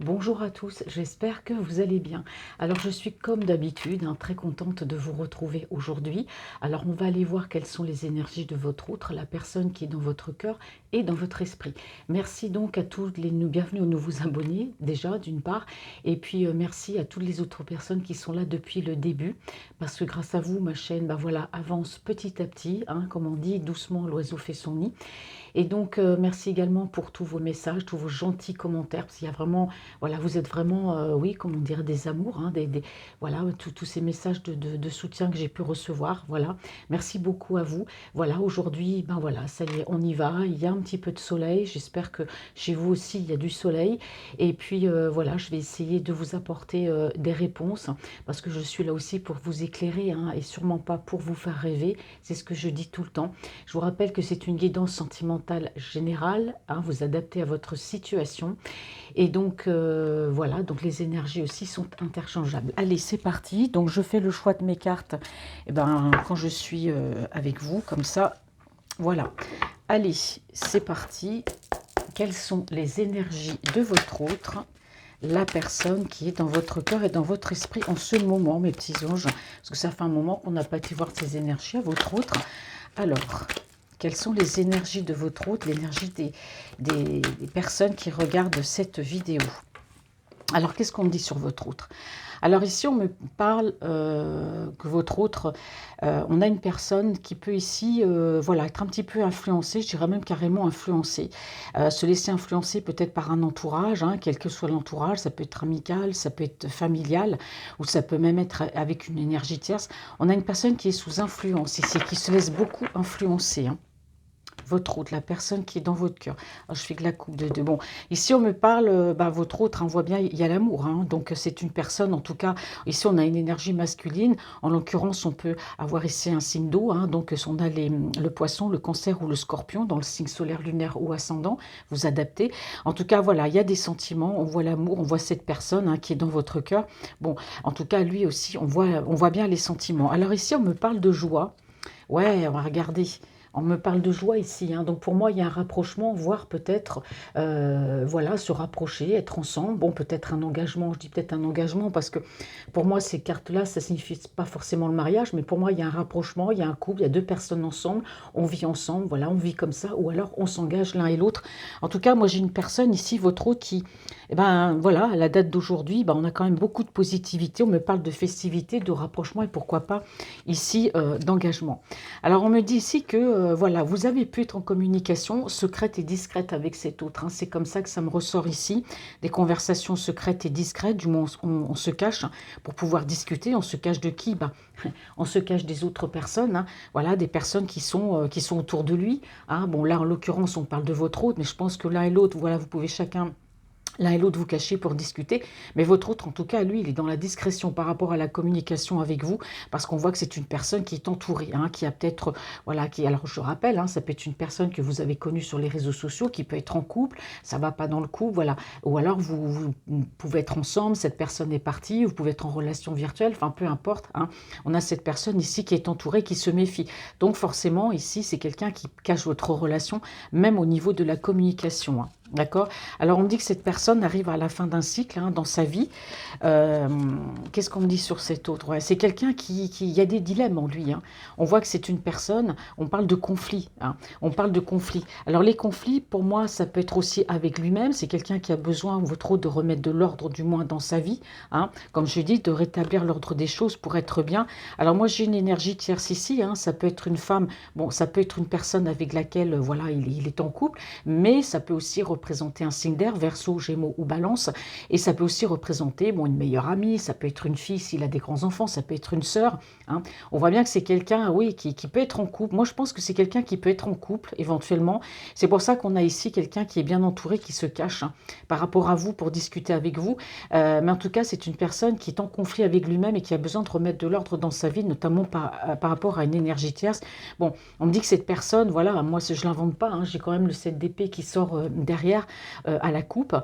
Bonjour à tous, j'espère que vous allez bien. Alors je suis comme d'habitude très contente de vous retrouver aujourd'hui. Alors on va aller voir quelles sont les énergies de votre autre, la personne qui est dans votre cœur et dans votre esprit. Merci donc à tous bienvenue aux nouveaux abonnés déjà d'une part, et puis merci à toutes les autres personnes qui sont là depuis le début, parce que grâce à vous ma chaîne voilà, avance petit à petit, comme on dit, doucement l'oiseau fait son nid. Et donc, merci également pour tous vos messages, tous vos gentils commentaires, parce qu'il y a vraiment, voilà, vous êtes vraiment, oui, comment dire, des amours, voilà, tous ces messages de soutien que j'ai pu recevoir, voilà. Merci beaucoup à vous. Voilà, aujourd'hui, ben voilà, ça y est, on y va. Il y a un petit peu de soleil. J'espère que chez vous aussi, il y a du soleil. Et puis, voilà, je vais essayer de vous apporter des réponses, parce que je suis là aussi pour vous éclairer, et sûrement pas pour vous faire rêver. C'est ce que je dis tout le temps. Je vous rappelle que c'est une guidance sentimentale générale, vous adaptez à votre situation. Et donc, voilà, donc les énergies aussi sont interchangeables. Allez, c'est parti. Donc, je fais le choix de mes cartes quand je suis avec vous, comme ça. Voilà. Allez, c'est parti. Quelles sont les énergies de votre autre, la personne qui est dans votre cœur et dans votre esprit en ce moment, mes petits anges, parce que ça fait un moment qu'on n'a pas été voir ces énergies à votre autre. Alors, quelles sont les énergies de votre autre, l'énergie des personnes qui regardent cette vidéo? Alors, qu'est-ce qu'on me dit sur votre autre? Alors ici, on me parle que votre autre, on a une personne qui peut ici, voilà, être un petit peu influencée, je dirais même carrément influencée, se laisser influencer peut-être par un entourage, quel que soit l'entourage, ça peut être amical, ça peut être familial, ou ça peut même être avec une énergie tierce. On a une personne qui est sous influence ici, qui se laisse beaucoup influencer, votre autre, la personne qui est dans votre cœur. Alors, je fais que la coupe de deux. Bon, ici, on me parle, votre autre, on voit bien, il y a l'amour. Donc, c'est une personne, en tout cas, ici, on a une énergie masculine. En l'occurrence, on peut avoir ici un signe d'eau. Donc, on a le poisson, le cancer ou le scorpion dans le signe solaire, lunaire ou ascendant. Vous adaptez. En tout cas, voilà, il y a des sentiments. On voit l'amour, on voit cette personne qui est dans votre cœur. Bon, en tout cas, lui aussi, on voit bien les sentiments. Alors, ici, on me parle de joie. Ouais, on va regarder. On me parle de joie ici, donc pour moi il y a un rapprochement, voire peut-être, voilà, se rapprocher, être ensemble. Bon, peut-être un engagement, je dis peut-être un engagement parce que pour moi ces cartes-là, ça signifie pas forcément le mariage, mais pour moi il y a un rapprochement, il y a un couple, il y a deux personnes ensemble, on vit ensemble, voilà, on vit comme ça, ou alors on s'engage l'un et l'autre. En tout cas, moi j'ai une personne ici, votre autre, qui, voilà, à la date d'aujourd'hui, on a quand même beaucoup de positivité, on me parle de festivité, de rapprochement et pourquoi pas ici d'engagement. Alors on me dit ici que voilà, vous avez pu être en communication secrète et discrète avec cet autre. C'est comme ça que ça me ressort ici, des conversations secrètes et discrètes, du moins on se cache pour pouvoir discuter. On se cache de qui? On se cache des autres personnes, voilà, des personnes qui sont autour de lui. Bon, là en l'occurrence on parle de votre autre, mais je pense que l'un et l'autre, voilà, vous pouvez chacun l'un et l'autre vous cachez pour discuter, mais votre autre, en tout cas, lui, il est dans la discrétion par rapport à la communication avec vous, parce qu'on voit que c'est une personne qui est entourée, qui a peut-être, voilà, alors je rappelle, ça peut être une personne que vous avez connue sur les réseaux sociaux, qui peut être en couple, ça va pas dans le couple, voilà, ou alors vous pouvez être ensemble, cette personne est partie, vous pouvez être en relation virtuelle, enfin peu importe, on a cette personne ici qui est entourée, qui se méfie, donc forcément, ici, c'est quelqu'un qui cache votre relation, même au niveau de la communication, d'accord? Alors, on me dit que cette personne arrive à la fin d'un cycle dans sa vie. Qu'est-ce qu'on me dit sur cet autre? Ouais, c'est quelqu'un il y a des dilemmes en lui. On voit que c'est une personne, on parle de conflit. On parle de conflit. Alors, les conflits, pour moi, ça peut être aussi avec lui-même. C'est quelqu'un qui a besoin, ou trop, de remettre de l'ordre, du moins dans sa vie. Comme je dis, de rétablir l'ordre des choses pour être bien. Alors, moi, j'ai une énergie tierce ici. Ça peut être une femme, bon, ça peut être une personne avec laquelle, voilà, il est en couple, mais ça peut aussi représenter un signe d'air, Verseau, Gémeaux ou Balance, et ça peut aussi représenter une meilleure amie, ça peut être une fille s'il a des grands-enfants, ça peut être une sœur. On voit bien que c'est quelqu'un, oui, qui peut être en couple. Moi, je pense que c'est quelqu'un qui peut être en couple, éventuellement. C'est pour ça qu'on a ici quelqu'un qui est bien entouré, qui se cache par rapport à vous pour discuter avec vous. Mais en tout cas, c'est une personne qui est en conflit avec lui-même et qui a besoin de remettre de l'ordre dans sa vie, notamment par rapport à une énergie tierce. Bon, on me dit que cette personne, voilà, moi, je ne l'invente pas, j'ai quand même le 7 d'épée qui sort derrière derrière à la coupe,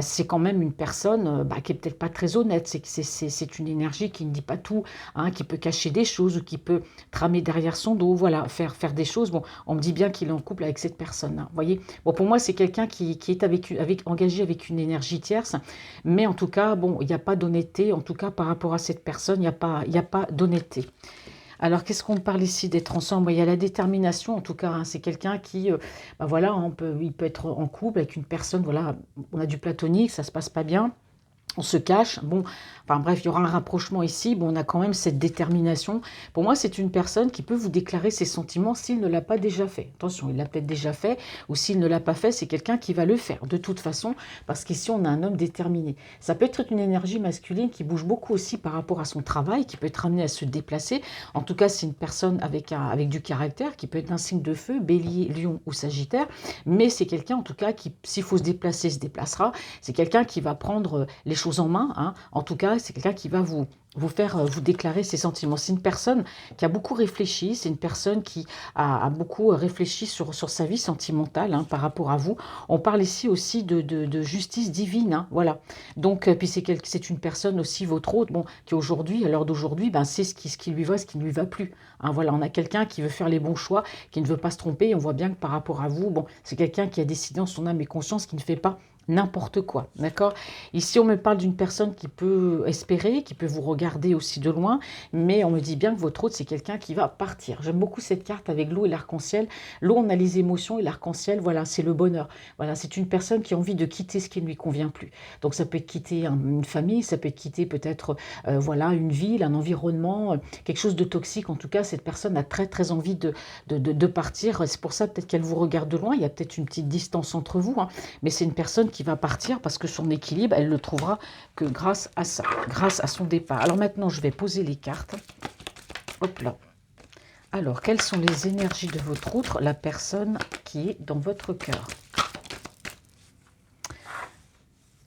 c'est quand même une personne qui est peut-être pas très honnête. C'est une énergie qui ne dit pas tout, hein, qui peut cacher des choses ou qui peut tramer derrière son dos, voilà, faire des choses. Bon, on me dit bien qu'il est en couple avec cette personne, hein, vous voyez. Bon, pour moi, c'est quelqu'un qui est engagé avec une énergie tierce, mais en tout cas, bon, il n'y a pas d'honnêteté, en tout cas par rapport à cette personne, il n'y a pas d'honnêteté. Alors, qu'est-ce qu'on parle ici d'être ensemble? Il y a la détermination, en tout cas, hein, c'est quelqu'un qui, voilà, il peut être en couple avec une personne, voilà, on a du platonique, ça se passe pas bien, on se cache, bon, enfin bref, il y aura un rapprochement ici, bon, on a quand même cette détermination. Pour moi, c'est une personne qui peut vous déclarer ses sentiments s'il ne l'a pas déjà fait. Attention, il l'a peut-être déjà fait, ou s'il ne l'a pas fait, c'est quelqu'un qui va le faire, de toute façon, parce qu'ici, on a un homme déterminé. Ça peut être une énergie masculine qui bouge beaucoup aussi par rapport à son travail, qui peut être amené à se déplacer. En tout cas, c'est une personne avec du caractère, qui peut être un signe de feu, bélier, lion ou sagittaire, mais c'est quelqu'un, en tout cas, qui, s'il faut se déplacer, se déplacera. C'est quelqu'un qui va prendre les choses en main, hein. En tout cas, c'est quelqu'un qui va vous faire vous déclarer ses sentiments. C'est une personne qui a beaucoup réfléchi, c'est une personne qui a beaucoup réfléchi sur sa vie sentimentale, hein, par rapport à vous. On parle ici aussi de justice divine, hein, voilà. Donc, puis c'est une personne aussi, votre autre, bon, qui aujourd'hui, à l'heure d'aujourd'hui, ben, c'est ce qui lui va, ce qui ne lui va plus, hein, voilà, on a quelqu'un qui veut faire les bons choix, qui ne veut pas se tromper, et on voit bien que par rapport à vous, bon, c'est quelqu'un qui a décidé en son âme et conscience, qui ne fait pas n'importe quoi, d'accord? Ici, on me parle d'une personne qui peut espérer, qui peut vous regarder aussi de loin, mais on me dit bien que votre autre, c'est quelqu'un qui va partir. J'aime beaucoup cette carte avec l'eau et l'arc-en-ciel. L'eau, on a les émotions et l'arc-en-ciel, voilà, c'est le bonheur. Voilà, c'est une personne qui a envie de quitter ce qui ne lui convient plus. Donc, ça peut être quitter une famille, ça peut être quitter peut-être, voilà, une ville, un environnement, quelque chose de toxique. En tout cas, cette personne a très, très envie de partir. C'est pour ça peut-être qu'elle vous regarde de loin. Il y a peut-être une petite distance entre vous, hein, mais c'est une personne qui va partir parce que son équilibre, elle le trouvera que grâce à ça, grâce à son départ. Alors maintenant, je vais poser les cartes. Hop là. Alors, quelles sont les énergies de votre autre, la personne qui est dans votre cœur?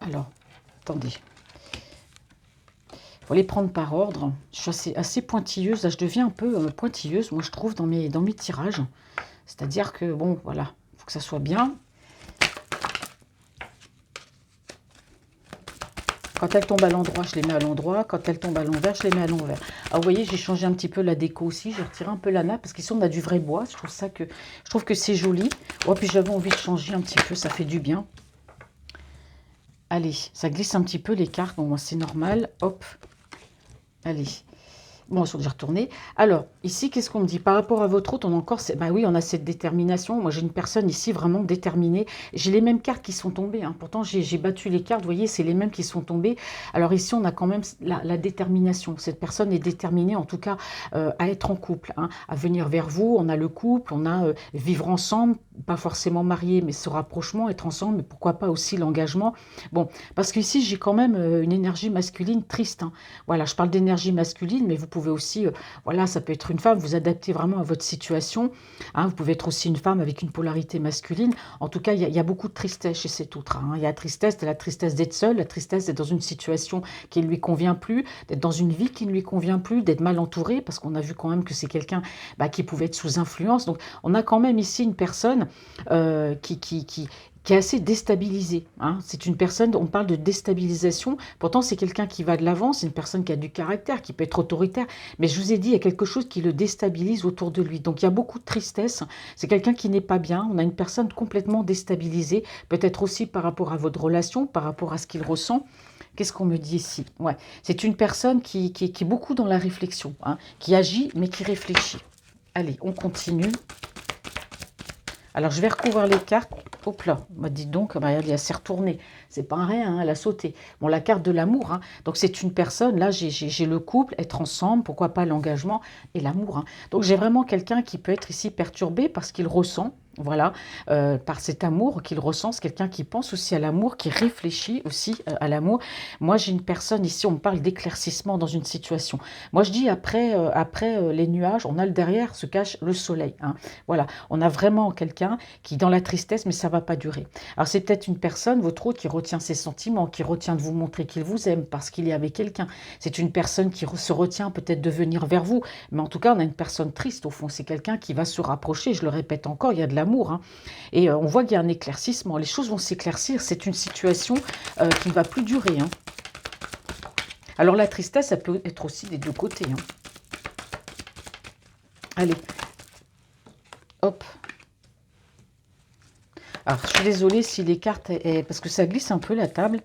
Alors, attendez. Il faut les prendre par ordre. Je suis assez pointilleuse. Là, je deviens un peu pointilleuse, moi, je trouve, dans mes tirages. C'est-à-dire que, bon, voilà, il faut que ça soit bien. Quand elles tombent à l'endroit, je les mets à l'endroit. Quand elles tombent à l'envers, je les mets à l'envers. Alors, vous voyez, j'ai changé un petit peu la déco aussi. J'ai retiré un peu la nappe parce qu'ici, on a du vrai bois. Je trouve que c'est joli. Oh, puis j'avais envie de changer un petit peu. Ça fait du bien. Allez, ça glisse un petit peu les cartes. Bon, moi, c'est normal. Hop. Allez. Bon, ils sont déjà retournés. Alors, ici, qu'est-ce qu'on me dit? Par rapport à votre autre, on a encore... Ben oui, on a cette détermination. Moi, j'ai une personne ici vraiment déterminée. J'ai les mêmes cartes qui sont tombées, hein. Pourtant, j'ai battu les cartes. Vous voyez, c'est les mêmes qui sont tombées. Alors ici, on a quand même la détermination. Cette personne est déterminée, en tout cas, à être en couple, hein, à venir vers vous. On a le couple, on a vivre ensemble, pas forcément marié, mais ce rapprochement, être ensemble, mais pourquoi pas aussi l'engagement. Bon, parce qu'ici, j'ai quand même une énergie masculine triste, hein. Voilà, je parle d'énergie masculine, mais vous pouvez aussi, voilà, ça peut être une femme, vous adaptez vraiment à votre situation, hein, vous pouvez être aussi une femme avec une polarité masculine. En tout cas, il y a beaucoup de tristesse chez cet autre, hein. Il y a la tristesse d'être seul, la tristesse d'être dans une situation qui ne lui convient plus, d'être dans une vie qui ne lui convient plus, d'être mal entouré, parce qu'on a vu quand même que c'est quelqu'un qui pouvait être sous influence. Donc, on a quand même ici une personne qui est assez déstabilisée, hein. C'est une personne, on parle de déstabilisation, pourtant c'est quelqu'un qui va de l'avant, c'est une personne qui a du caractère, qui peut être autoritaire, mais je vous ai dit, il y a quelque chose qui le déstabilise autour de lui. Donc il y a beaucoup de tristesse, c'est quelqu'un qui n'est pas bien, on a une personne complètement déstabilisée, peut-être aussi par rapport à votre relation, par rapport à ce qu'il ressent. Qu'est-ce qu'on me dit ici? Ouais, c'est une personne qui est beaucoup dans la réflexion, hein, qui agit mais qui réfléchit. Allez, on continue. Alors, je vais recouvrir les cartes. Hop là, bah, dites donc, bah, elle s'est retournée. C'est pas un rien, hein, elle a sauté. Bon, la carte de l'amour, hein. Donc c'est une personne, là j'ai le couple, être ensemble, pourquoi pas l'engagement et l'amour, hein. Donc j'ai vraiment quelqu'un qui peut être ici perturbé parce qu'il ressent, voilà, par cet amour qu'il ressent. C'est quelqu'un qui pense aussi à l'amour, qui réfléchit aussi à l'amour. Moi, j'ai une personne ici, on me parle d'éclaircissement dans une situation. Moi, je dis après les nuages, on a le derrière, se cache le soleil, hein. Voilà, on a vraiment quelqu'un qui dans la tristesse, mais ça va pas durer. Alors, c'est peut-être une personne, votre autre, qui retient ses sentiments, qui retient de vous montrer qu'il vous aime parce qu'il est avec quelqu'un. C'est une personne qui se retient peut-être de venir vers vous, mais en tout cas, on a une personne triste au fond. C'est quelqu'un qui va se rapprocher, je le répète encore, il y a de l'amour l'amour, hein. Et on voit qu'il y a un éclaircissement. Les choses vont s'éclaircir. C'est une situation qui ne va plus durer, hein. Alors la tristesse, ça peut être aussi des deux côtés, hein. Allez, hop. Alors, je suis désolée si les cartes, parce que ça glisse un peu la table.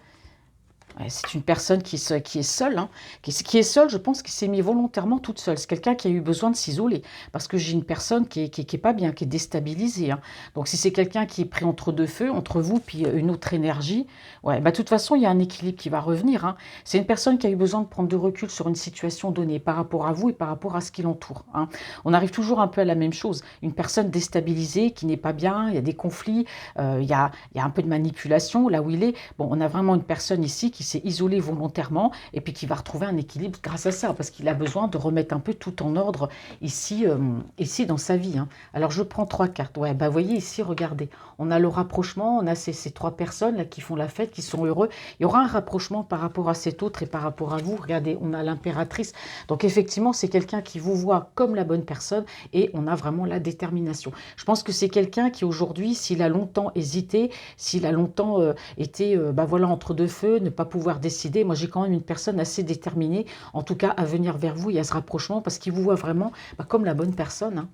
Ouais, c'est une personne qui est seule, hein, qui est seule, je pense, qui s'est mis volontairement toute seule. C'est quelqu'un qui a eu besoin de s'isoler, parce que j'ai une personne qui est pas bien, qui est déstabilisée, hein. Donc si c'est quelqu'un qui est pris entre deux feux, entre vous puis une autre énergie, ouais, bah, de toute façon, il y a un équilibre qui va revenir, hein. C'est une personne qui a eu besoin de prendre de recul sur une situation donnée, par rapport à vous et par rapport à ce qui l'entoure, hein. On arrive toujours un peu à la même chose. Une personne déstabilisée, qui n'est pas bien, il y a des conflits, il y a un peu de manipulation là où il est. Bon, on a vraiment une personne ici qui s'est isolé volontairement et puis qui va retrouver un équilibre grâce à ça, parce qu'il a besoin de remettre un peu tout en ordre ici, ici dans sa vie, hein. Alors je prends 3 cartes. Ouais, bah vous voyez ici, regardez, on a le rapprochement, on a ces 3 personnes là qui font la fête, qui sont heureux. Il y aura un rapprochement par rapport à cet autre et par rapport à vous. Regardez, on a l'impératrice. Donc effectivement, c'est quelqu'un qui vous voit comme la bonne personne et on a vraiment la détermination. Je pense que c'est quelqu'un qui aujourd'hui, s'il a longtemps hésité, s'il a longtemps été bah voilà, entre deux feux, ne pas pouvoir décider. Moi, j'ai quand même une personne assez déterminée, en tout cas, à venir vers vous et à ce rapprochement, parce qu'il vous voit vraiment bah, comme la bonne personne, hein,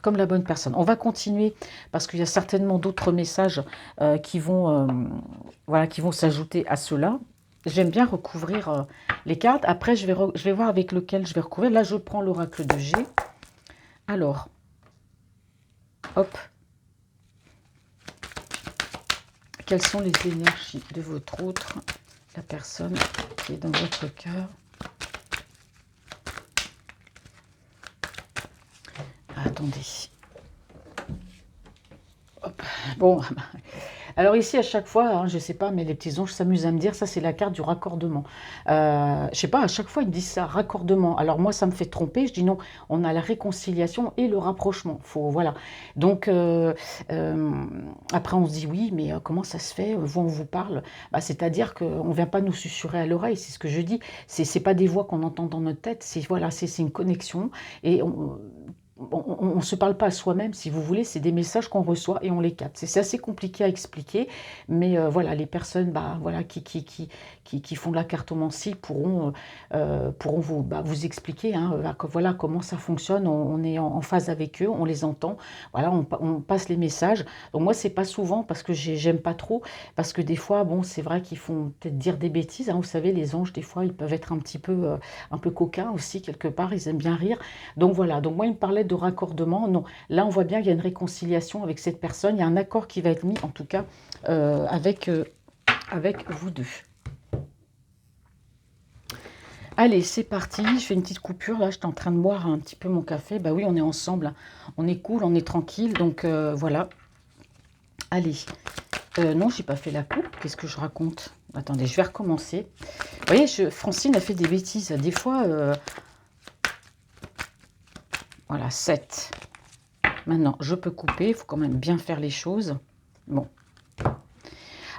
comme la bonne personne. On va continuer, parce qu'il y a certainement d'autres messages voilà, qui vont s'ajouter à cela. J'aime bien recouvrir les cartes. Après, je vais voir avec lequel je vais recouvrir. Là, je prends l'oracle de G. Alors, hop. Quelles sont les énergies de votre autre, la personne qui est dans votre cœur? Attendez. Hop. Bon, alors ici, à chaque fois, hein, je ne sais pas, mais les petits anges s'amusent à me dire, ça c'est la carte du raccordement. Je ne sais pas, à chaque fois ils me disent ça, raccordement. Alors moi, ça me fait tromper, je dis non, on a la réconciliation et le rapprochement. Faut, voilà. Donc, après on se dit oui, mais comment ça se fait? Vous, on vous parle, bah, c'est-à-dire qu'on ne vient pas nous susurrer à l'oreille, c'est ce que je dis. C'est pas des voix qu'on entend dans notre tête, c'est voilà, c'est une connexion. Et on ne se parle pas à soi-même, si vous voulez, c'est des messages qu'on reçoit et on les capte. C'est assez compliqué à expliquer, mais voilà, les personnes bah, voilà, qui font de la cartomancie pourront vous, bah, vous expliquer hein, voilà, comment ça fonctionne. On est en phase avec eux, on les entend, voilà, on passe les messages. Donc moi, c'est pas souvent parce que j'aime pas trop, parce que des fois, bon, c'est vrai qu'ils font peut-être dire des bêtises, hein. Vous savez, les anges, des fois, ils peuvent être un peu coquins aussi, quelque part, ils aiment bien rire. Donc voilà, donc moi, il me parlait de raccordement. Non, là, on voit bien qu'il y a une réconciliation avec cette personne. Il y a un accord qui va être mis, en tout cas, avec vous deux. Allez, c'est parti. Je fais une petite coupure. Là, j'étais en train de boire un petit peu mon café. Bah oui, on est ensemble. On est cool, on est tranquille. Donc, voilà. Allez. Non, j'ai pas fait la coupe. Qu'est-ce que je raconte? Attendez, je vais recommencer. Vous voyez, Francine a fait des bêtises. Des fois... Voilà, 7. Maintenant, je peux couper. Il faut quand même bien faire les choses. Bon.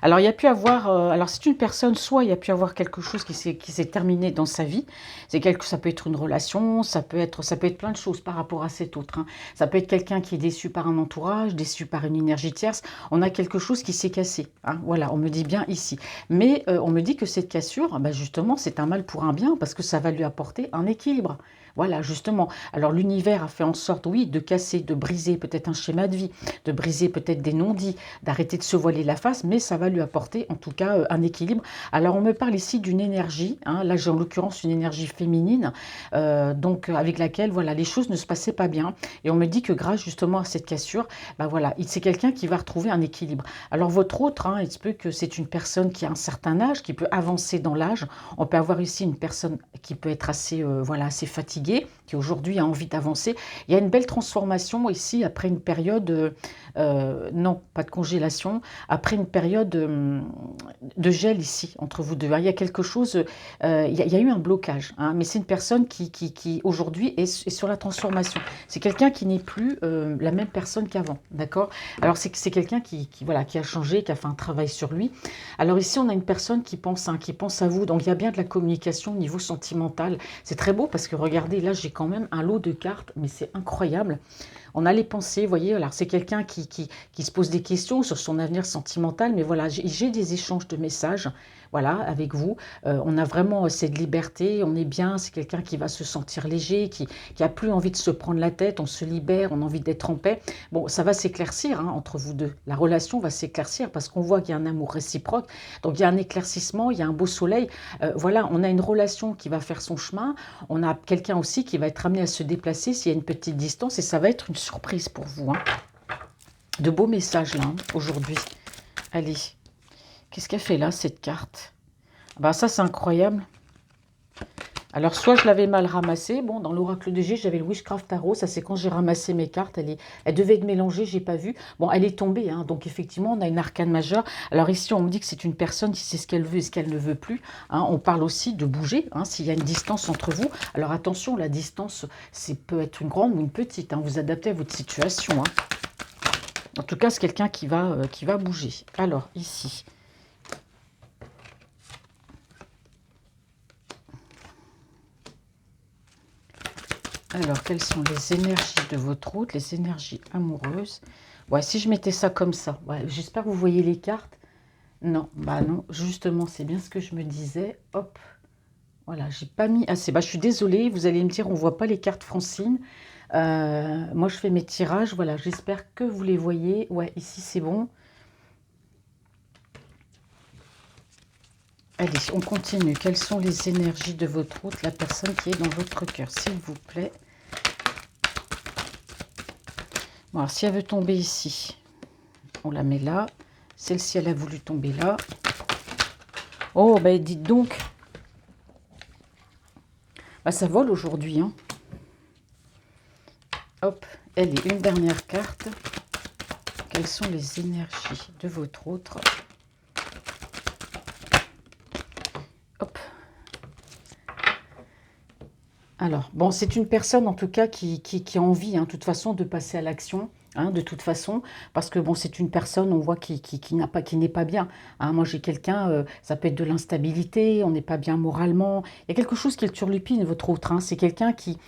Alors, il y a pu avoir... alors, c'est une personne, soit il y a pu avoir quelque chose qui s'est terminé dans sa vie. Ça peut être une relation, ça peut être plein de choses par rapport à cet autre, hein. Ça peut être quelqu'un qui est déçu par un entourage, déçu par une énergie tierce. On a quelque chose qui s'est cassé, hein. Voilà, on me dit bien ici. Mais on me dit que cette cassure, bah, justement, c'est un mal pour un bien, parce que ça va lui apporter un équilibre. Voilà, justement. Alors, l'univers a fait en sorte, oui, de casser, de briser peut-être un schéma de vie, de briser peut-être des non-dits, d'arrêter de se voiler la face, mais ça va lui apporter, en tout cas, un équilibre. Alors, on me parle ici d'une énergie, hein, là, j'ai en l'occurrence une énergie féminine, donc avec laquelle, voilà, les choses ne se passaient pas bien. Et on me dit que grâce, justement, à cette cassure, bah voilà, c'est quelqu'un qui va retrouver un équilibre. Alors, votre autre, hein, il se peut que c'est une personne qui a un certain âge, qui peut avancer dans l'âge. On peut avoir ici une personne qui peut être assez, voilà, assez fatiguée, qui aujourd'hui a envie d'avancer. Il y a une belle transformation ici après une période, non, pas de congélation, après une période de gel ici entre vous deux. Il y a quelque chose, il y a eu un blocage, hein, mais c'est une personne qui aujourd'hui est sur la transformation. C'est quelqu'un qui n'est plus la même personne qu'avant, d'accord? Alors c'est quelqu'un voilà, qui a changé, qui a fait un travail sur lui. Alors ici on a une personne qui pense à vous, donc il y a bien de la communication au niveau sentimental. C'est très beau parce que regardez, là j'ai quand même un lot de cartes, mais c'est incroyable. On a les pensées, vous voyez, alors c'est quelqu'un qui se pose des questions sur son avenir sentimental, mais voilà, j'ai des échanges de messages, voilà, avec vous. On a vraiment cette liberté, on est bien, c'est quelqu'un qui va se sentir léger, qui a plus envie de se prendre la tête, on se libère, on a envie d'être en paix. Bon, ça va s'éclaircir hein, entre vous deux. La relation va s'éclaircir parce qu'on voit qu'il y a un amour réciproque. Donc il y a un éclaircissement, il y a un beau soleil. Voilà, on a une relation qui va faire son chemin. On a quelqu'un aussi qui va être amené à se déplacer s'il y a une petite distance et ça va être une surprise pour vous. Hein. De beaux messages là, hein, aujourd'hui. Allez, qu'est-ce qu'elle fait là, cette carte? Bah, ça, c'est incroyable. Alors, soit je l'avais mal ramassée. Bon, dans l'oracle de G, j'avais le Witchcraft Tarot. Ça, c'est quand j'ai ramassé mes cartes. Elle devait être mélangée, j'ai pas vu. Bon, elle est tombée. Hein, donc, effectivement, on a une arcane majeure. Alors, ici, on me dit que c'est une personne qui sait ce qu'elle veut et ce qu'elle ne veut plus. Hein, on parle aussi de bouger, hein, s'il y a une distance entre vous. Alors, attention, la distance, peut être une grande ou une petite. Hein, vous adaptez à votre situation. Hein. En tout cas, c'est quelqu'un qui va bouger. Alors, ici... Alors, quelles sont les énergies de votre route, les énergies amoureuses? Ouais, si je mettais ça comme ça, ouais, j'espère que vous voyez les cartes. Non, bah non, justement, c'est bien ce que je me disais. Hop, voilà, j'ai pas mis assez. Bah, je suis désolée, vous allez me dire, on voit pas les cartes Francine. Moi, je fais mes tirages, voilà, j'espère que vous les voyez. Ouais, ici, c'est bon. Allez, on continue. Quelles sont les énergies de votre route, la personne qui est dans votre cœur, s'il vous plaît? Bon, alors, si elle veut tomber ici, on la met là. Celle-ci, elle a voulu tomber là. Oh, ben dites donc. Bah, ça vole aujourd'hui. Hein. Hop, elle est une dernière carte. Quelles sont les énergies de votre autre? Hop. Alors, bon, c'est une personne en tout cas qui a envie, hein, de toute façon, de passer à l'action. Hein, de toute façon, parce que bon, c'est une personne, on voit, qui n'est pas bien. Hein. Moi, j'ai quelqu'un, ça peut être de l'instabilité, on n'est pas bien moralement. Il y a quelque chose qui le turlupine, votre autre. Hein. C'est quelqu'un qui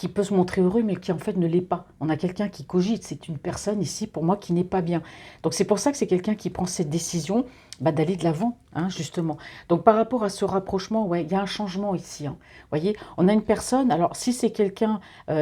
peut se montrer heureux, mais qui en fait ne l'est pas. On a quelqu'un qui cogite, c'est une personne ici, pour moi, qui n'est pas bien. Donc, c'est pour ça que c'est quelqu'un qui prend cette décision bah, d'aller de l'avant, hein, justement. Donc, par rapport à ce rapprochement, ouais, il y a un changement ici. Hein. Vous voyez, on a une personne, alors si c'est quelqu'un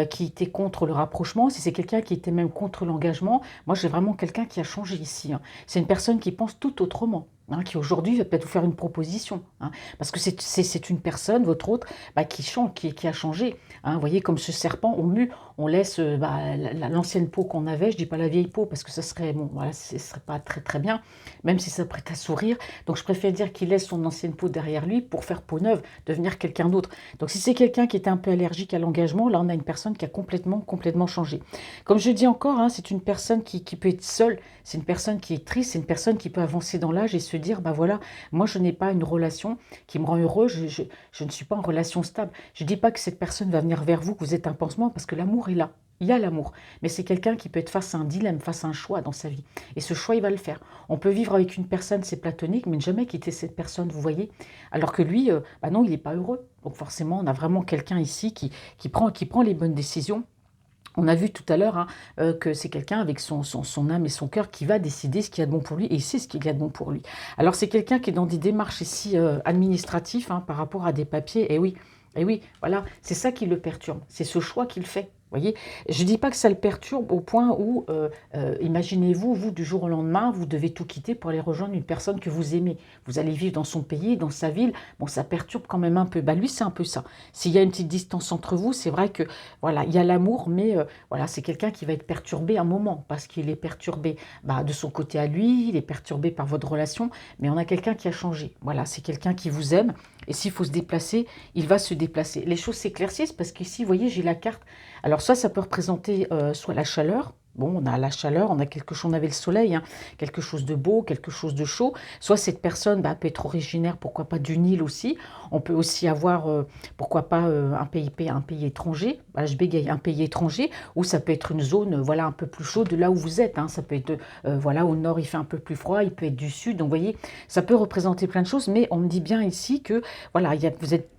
qui était contre le rapprochement, si c'est quelqu'un qui était même contre l'engagement, moi j'ai vraiment quelqu'un qui a changé ici. Hein. C'est une personne qui pense tout autrement. Hein, qui aujourd'hui va peut-être vous faire une proposition. Hein, parce que c'est une personne, votre autre, bah, qui change, qui a changé. Hein, vous voyez, comme ce serpent, au mieux, on laisse bah, l'ancienne peau qu'on avait, je ne dis pas la vieille peau, parce que ça serait, bon, voilà, ce ne serait pas très très bien, même si ça prête à sourire. Donc je préfère dire qu'il laisse son ancienne peau derrière lui pour faire peau neuve, devenir quelqu'un d'autre. Donc si c'est quelqu'un qui était un peu allergique à l'engagement, là on a une personne qui a complètement changé. Comme je dis encore, hein, c'est une personne qui peut être seule, c'est une personne qui est triste, c'est une personne qui peut avancer dans l'âge et se dire, bah voilà, moi je n'ai pas une relation qui me rend heureux, je ne suis pas en relation stable. Je ne dis pas que cette personne va venir vers vous, que vous êtes un pansement, parce que l'amour est là. Il y a l'amour, mais c'est quelqu'un qui peut être face à un dilemme, face à un choix dans sa vie. Et ce choix, il va le faire. On peut vivre avec une personne, c'est platonique, mais ne jamais quitter cette personne, vous voyez. Alors que lui, bah non, il n'est pas heureux. Donc forcément, on a vraiment quelqu'un ici qui prend les bonnes décisions. On a vu tout à l'heure hein, que c'est quelqu'un avec son âme et son cœur qui va décider ce qu'il y a de bon pour lui et il sait ce qu'il y a de bon pour lui. Alors c'est quelqu'un qui est dans des démarches ici administratives hein, par rapport à des papiers. Et oui, voilà, c'est ça qui le perturbe. C'est ce choix qu'il fait. Voyez, je ne dis pas que ça le perturbe au point où, imaginez-vous, vous, du jour au lendemain, vous devez tout quitter pour aller rejoindre une personne que vous aimez. Vous allez vivre dans son pays, dans sa ville. Bon, ça perturbe quand même un peu. Bah, lui, c'est un peu ça. S'il y a une petite distance entre vous, c'est vrai que, voilà, il y a l'amour, mais voilà, c'est quelqu'un qui va être perturbé un moment, parce qu'il est perturbé bah, de son côté à lui, il est perturbé par votre relation, mais on a quelqu'un qui a changé. Voilà, c'est quelqu'un qui vous aime, et s'il faut se déplacer, il va se déplacer. Les choses s'éclaircissent, parce qu'ici, vous voyez, j'ai la carte. Alors ça peut représenter soit la chaleur, Bon, on a la chaleur, on a quelque chose, on avait le soleil, hein, quelque chose de beau, quelque chose de chaud. Soit cette personne peut être originaire, pourquoi pas du Nil aussi. On peut aussi avoir, pourquoi pas, un pays étranger. Voilà, je bégaye, un pays étranger, ou ça peut être une zone, voilà, un peu plus chaude de là où vous êtes, hein. Ça peut être, voilà, au nord il fait un peu plus froid, il peut être du sud. Donc, vous voyez, ça peut représenter plein de choses, mais on me dit bien ici que, voilà,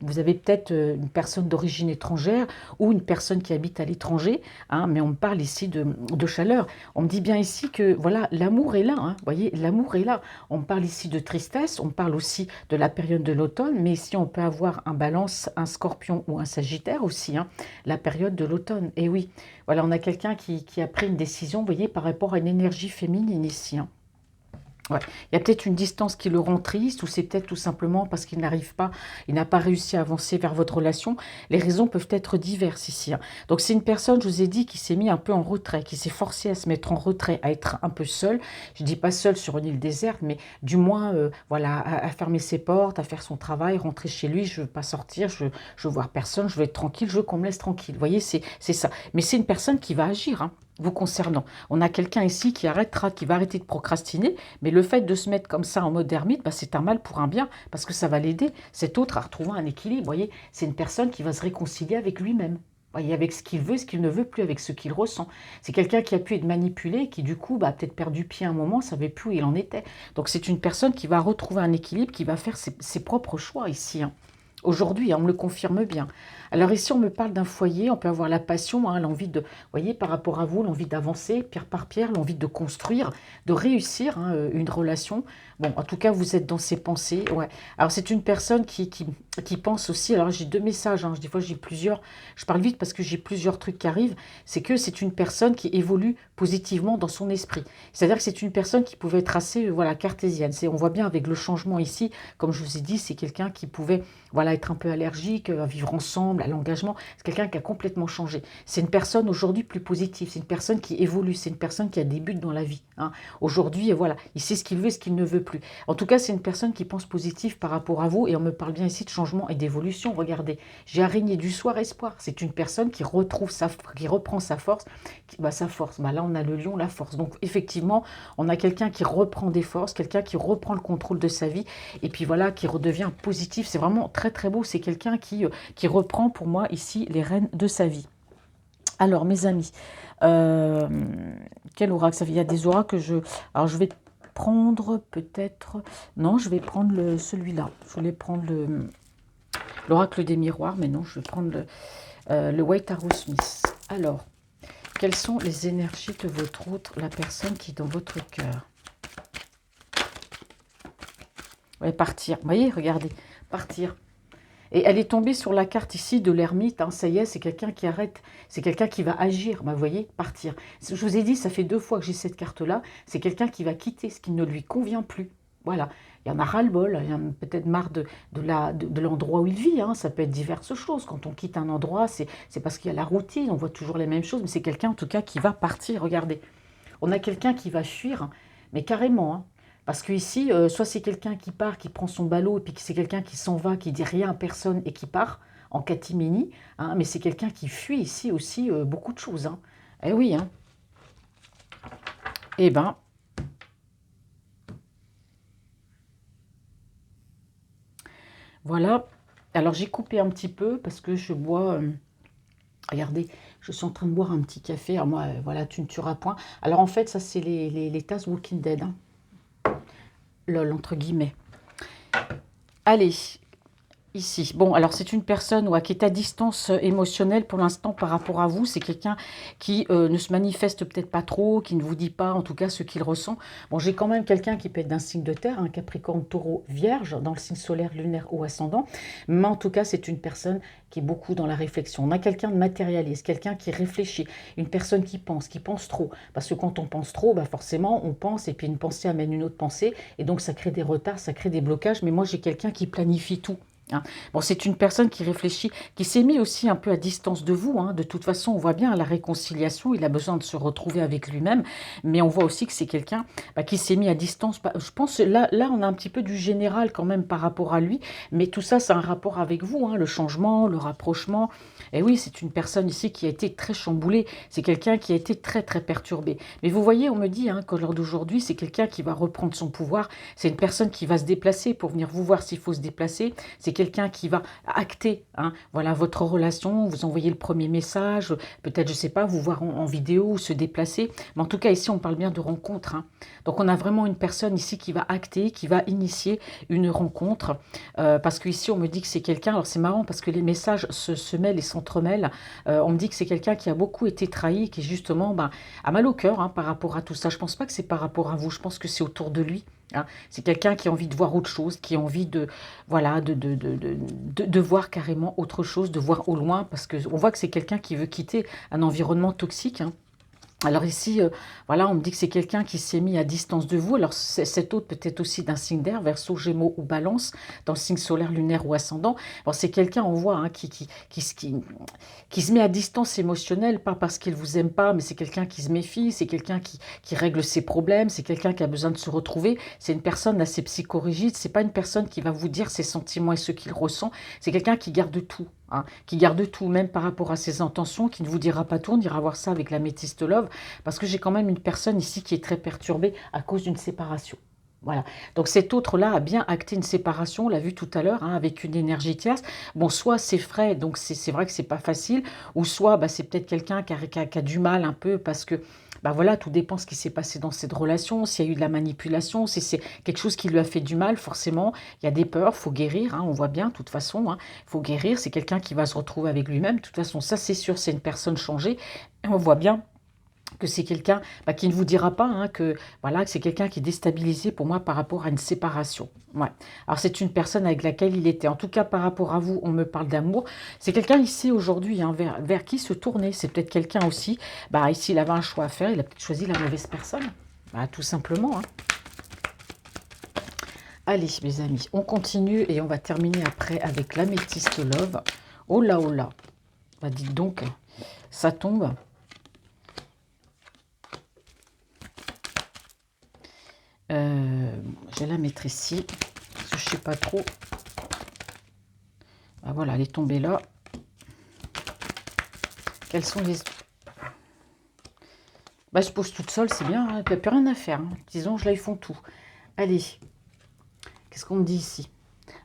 vous avez peut-être une personne d'origine étrangère ou une personne qui habite à l'étranger, hein, mais on me parle ici de chaleur. On me dit bien ici que voilà, l'amour est là, hein, vous voyez, l'amour est là. On me parle ici de tristesse, on parle aussi de la période de l'automne, mais ici on peut avoir un balance, un scorpion ou un sagittaire aussi, hein, la période de l'automne. Et oui, voilà, on a quelqu'un qui a pris une décision, vous voyez, par rapport à une énergie féminine ici, hein. Ouais. Il y a peut-être une distance qui le rend triste, ou c'est peut-être tout simplement parce qu'il n'arrive pas, il n'a pas réussi à avancer vers votre relation. Les raisons peuvent être diverses ici, hein. Donc c'est une personne, je vous ai dit, qui s'est mis un peu en retrait, qui s'est forcée à se mettre en retrait, à être un peu seule. Je ne dis pas seule sur une île déserte, mais du moins, voilà, à fermer ses portes, à faire son travail, rentrer chez lui. Je ne veux pas sortir, je veux voir personne, je veux être tranquille, je veux qu'on me laisse tranquille. Vous voyez, c'est ça. Mais c'est une personne qui va agir, hein, vous concernant. On a quelqu'un ici qui arrêtera, qui va arrêter de procrastiner, mais le fait de se mettre comme ça en mode ermite, c'est un mal pour un bien, parce que ça va l'aider, cet autre, à retrouver un équilibre. Vous voyez, c'est une personne qui va se réconcilier avec lui-même. Vous voyez, avec ce qu'il veut, ce qu'il ne veut plus, avec ce qu'il ressent. C'est quelqu'un qui a pu être manipulé, qui du coup peut-être perdu pied un moment, savait plus où il en était. Donc c'est une personne qui va retrouver un équilibre, qui va faire ses propres choix ici, hein. Aujourd'hui, on me le confirme bien. Alors ici, on me parle d'un foyer, on peut avoir la passion, hein, l'envie de, vous voyez, par rapport à vous, l'envie d'avancer, pierre par pierre, l'envie de construire, de réussir, hein, une relation. Bon, en tout cas, vous êtes dans ses pensées. Ouais. Alors, c'est une personne qui pense aussi, alors j'ai deux messages, hein, des fois j'ai plusieurs, je parle vite parce que j'ai plusieurs trucs qui arrivent, c'est que c'est une personne qui évolue positivement dans son esprit. C'est-à-dire que c'est une personne qui pouvait être assez, voilà, cartésienne. On voit bien avec le changement ici, comme je vous ai dit, c'est quelqu'un qui pouvait, voilà, être un peu allergique à vivre ensemble, à l'engagement. C'est quelqu'un qui a complètement changé. C'est une personne aujourd'hui plus positive. C'est une personne qui évolue. C'est une personne qui a des buts dans la vie, hein. Aujourd'hui, voilà, il sait ce qu'il veut et ce qu'il ne veut plus. En tout cas, c'est une personne qui pense positif par rapport à vous. Et on me parle bien ici de changement et d'évolution. Regardez, j'ai araignée du soir espoir. C'est une personne qui qui reprend sa force. Sa force. Là, on a le lion, la force. Donc, effectivement, on a quelqu'un qui reprend des forces, quelqu'un qui reprend le contrôle de sa vie. Et puis voilà, qui redevient positif. C'est vraiment très, très beau. C'est quelqu'un qui reprend pour moi ici les rênes de sa vie. Alors mes amis, quel oracle ça fait? Il y a des oracles que je... Alors je vais prendre peut-être... Non, je vais prendre celui-là. Je voulais prendre l'oracle des miroirs, mais non, je vais prendre le White Arrow Smith. Alors, quelles sont les énergies de votre autre, la personne qui est dans votre cœur? Ouais, partir. Vous voyez, regardez, partir. Et elle est tombée sur la carte ici de l'ermite, hein, ça y est, c'est quelqu'un qui arrête, c'est quelqu'un qui va agir, vous voyez, partir. Je vous ai dit, ça fait 2 fois que j'ai cette carte-là, c'est quelqu'un qui va quitter ce qui ne lui convient plus. Voilà, il y en a ras-le-bol, il y en a peut-être marre de l'endroit où il vit, hein. Ça peut être diverses choses. Quand on quitte un endroit, c'est parce qu'il y a la routine, on voit toujours les mêmes choses, mais c'est quelqu'un en tout cas qui va partir, regardez. On a quelqu'un qui va fuir, hein, mais carrément, hein. Parce que ici, soit c'est quelqu'un qui part, qui prend son ballot, et puis c'est quelqu'un qui s'en va, qui dit rien à personne et qui part en catimini, hein, mais c'est quelqu'un qui fuit ici aussi beaucoup de choses, hein. Eh oui, hein. Eh ben, voilà. Alors j'ai coupé un petit peu parce que je bois... regardez, je suis en train de boire un petit café. Alors moi, voilà, tu ne tueras point. Alors en fait, ça c'est les tasses Walking Dead, hein. Lol, entre guillemets. Allez, ici. Bon, alors c'est une personne qui est à distance émotionnelle pour l'instant par rapport à vous. C'est quelqu'un qui ne se manifeste peut-être pas trop, qui ne vous dit pas en tout cas ce qu'il ressent. Bon, j'ai quand même quelqu'un qui peut être d'un signe de terre, un Capricorne, Taureau, Vierge, dans le signe solaire, lunaire ou ascendant. Mais en tout cas, c'est une personne qui est beaucoup dans la réflexion. On a quelqu'un de matérialiste, quelqu'un qui réfléchit, une personne qui pense trop. Parce que quand on pense trop, forcément, on pense et puis une pensée amène une autre pensée. Et donc, ça crée des retards, ça crée des blocages. Mais moi, j'ai quelqu'un qui planifie tout. hein. Bon, c'est une personne qui réfléchit, qui s'est mis aussi un peu à distance de vous, hein. De toute façon, on voit bien la réconciliation, il a besoin de se retrouver avec lui-même, mais on voit aussi que c'est quelqu'un qui s'est mis à distance. Je pense, là, on a un petit peu du général quand même par rapport à lui, mais tout ça, c'est un rapport avec vous, hein, le changement, le rapprochement. Et oui, c'est une personne ici qui a été très chamboulée, c'est quelqu'un qui a été très, très perturbé. Mais vous voyez, on me dit qu'au lors d'aujourd'hui, c'est quelqu'un qui va reprendre son pouvoir, c'est une personne qui va se déplacer pour venir vous voir s'il faut se déplacer, c'est quelqu'un qui va acter, hein, voilà, votre relation, vous envoyez le premier message, peut-être, je ne sais pas, vous voir en vidéo ou se déplacer. Mais en tout cas, ici, on parle bien de rencontre, hein. Donc, on a vraiment une personne ici qui va acter, qui va initier une rencontre. Parce qu'ici, on me dit que c'est quelqu'un, alors c'est marrant parce que les messages se mêlent et s'entremêlent. On me dit que c'est quelqu'un qui a beaucoup été trahi, qui justement a mal au cœur, hein, par rapport à tout ça. Je ne pense pas que c'est par rapport à vous, je pense que c'est autour de lui, hein. C'est quelqu'un qui a envie de voir autre chose, qui a envie de, voilà, de voir carrément autre chose, de voir au loin, parce qu'on voit que c'est quelqu'un qui veut quitter un environnement toxique, hein. Alors ici, voilà, on me dit que c'est quelqu'un qui s'est mis à distance de vous. Alors cet autre peut-être aussi d'un signe d'air, Verseau, Gémeaux ou Balance, dans le signe solaire, lunaire ou ascendant. Alors c'est quelqu'un, on voit, hein, qui se met à distance émotionnelle, pas parce qu'il vous aime pas, mais c'est quelqu'un qui se méfie, c'est quelqu'un qui règle ses problèmes, c'est quelqu'un qui a besoin de se retrouver. C'est une personne assez psychorigide, c'est pas une personne qui va vous dire ses sentiments et ce qu'il ressent. C'est quelqu'un qui garde tout, hein, qui garde tout, même par rapport à ses intentions, qui ne vous dira pas tout. On ira voir ça avec l'améthyste love, parce que j'ai quand même une personne ici qui est très perturbée à cause d'une séparation. Voilà. Donc cet autre-là a bien acté une séparation, on l'a vu tout à l'heure, hein, avec une énergie tierce. Bon, soit c'est frais, donc c'est vrai que c'est pas facile, ou soit c'est peut-être quelqu'un qui a du mal un peu parce que voilà, tout dépend de ce qui s'est passé dans cette relation, s'il y a eu de la manipulation, si c'est quelque chose qui lui a fait du mal, forcément, il y a des peurs, il faut guérir, hein, on voit bien, de toute façon, hein, il faut guérir, c'est quelqu'un qui va se retrouver avec lui-même, de toute façon, ça c'est sûr, c'est une personne changée, et on voit bien que c'est quelqu'un qui ne vous dira pas, hein, que voilà, que c'est quelqu'un qui est déstabilisé pour moi par rapport à une séparation. Ouais. Alors c'est une personne avec laquelle il était. En tout cas, par rapport à vous, on me parle d'amour. C'est quelqu'un ici aujourd'hui, hein, vers qui se tourner. C'est peut-être quelqu'un aussi, ici il avait un choix à faire, il a peut-être choisi la mauvaise personne. Tout simplement, hein. Allez, mes amis, on continue et on va terminer après avec l'améthyste love. Oh là, oh là. Dites donc, ça tombe. Je vais la mettre ici, parce que je ne sais pas trop. Voilà, elle est tombée là. Quels sont les... je pose toute seule, c'est bien, hein, il n'y a plus rien à faire, hein. Disons, là, ils font tout. Allez, qu'est-ce qu'on me dit ici?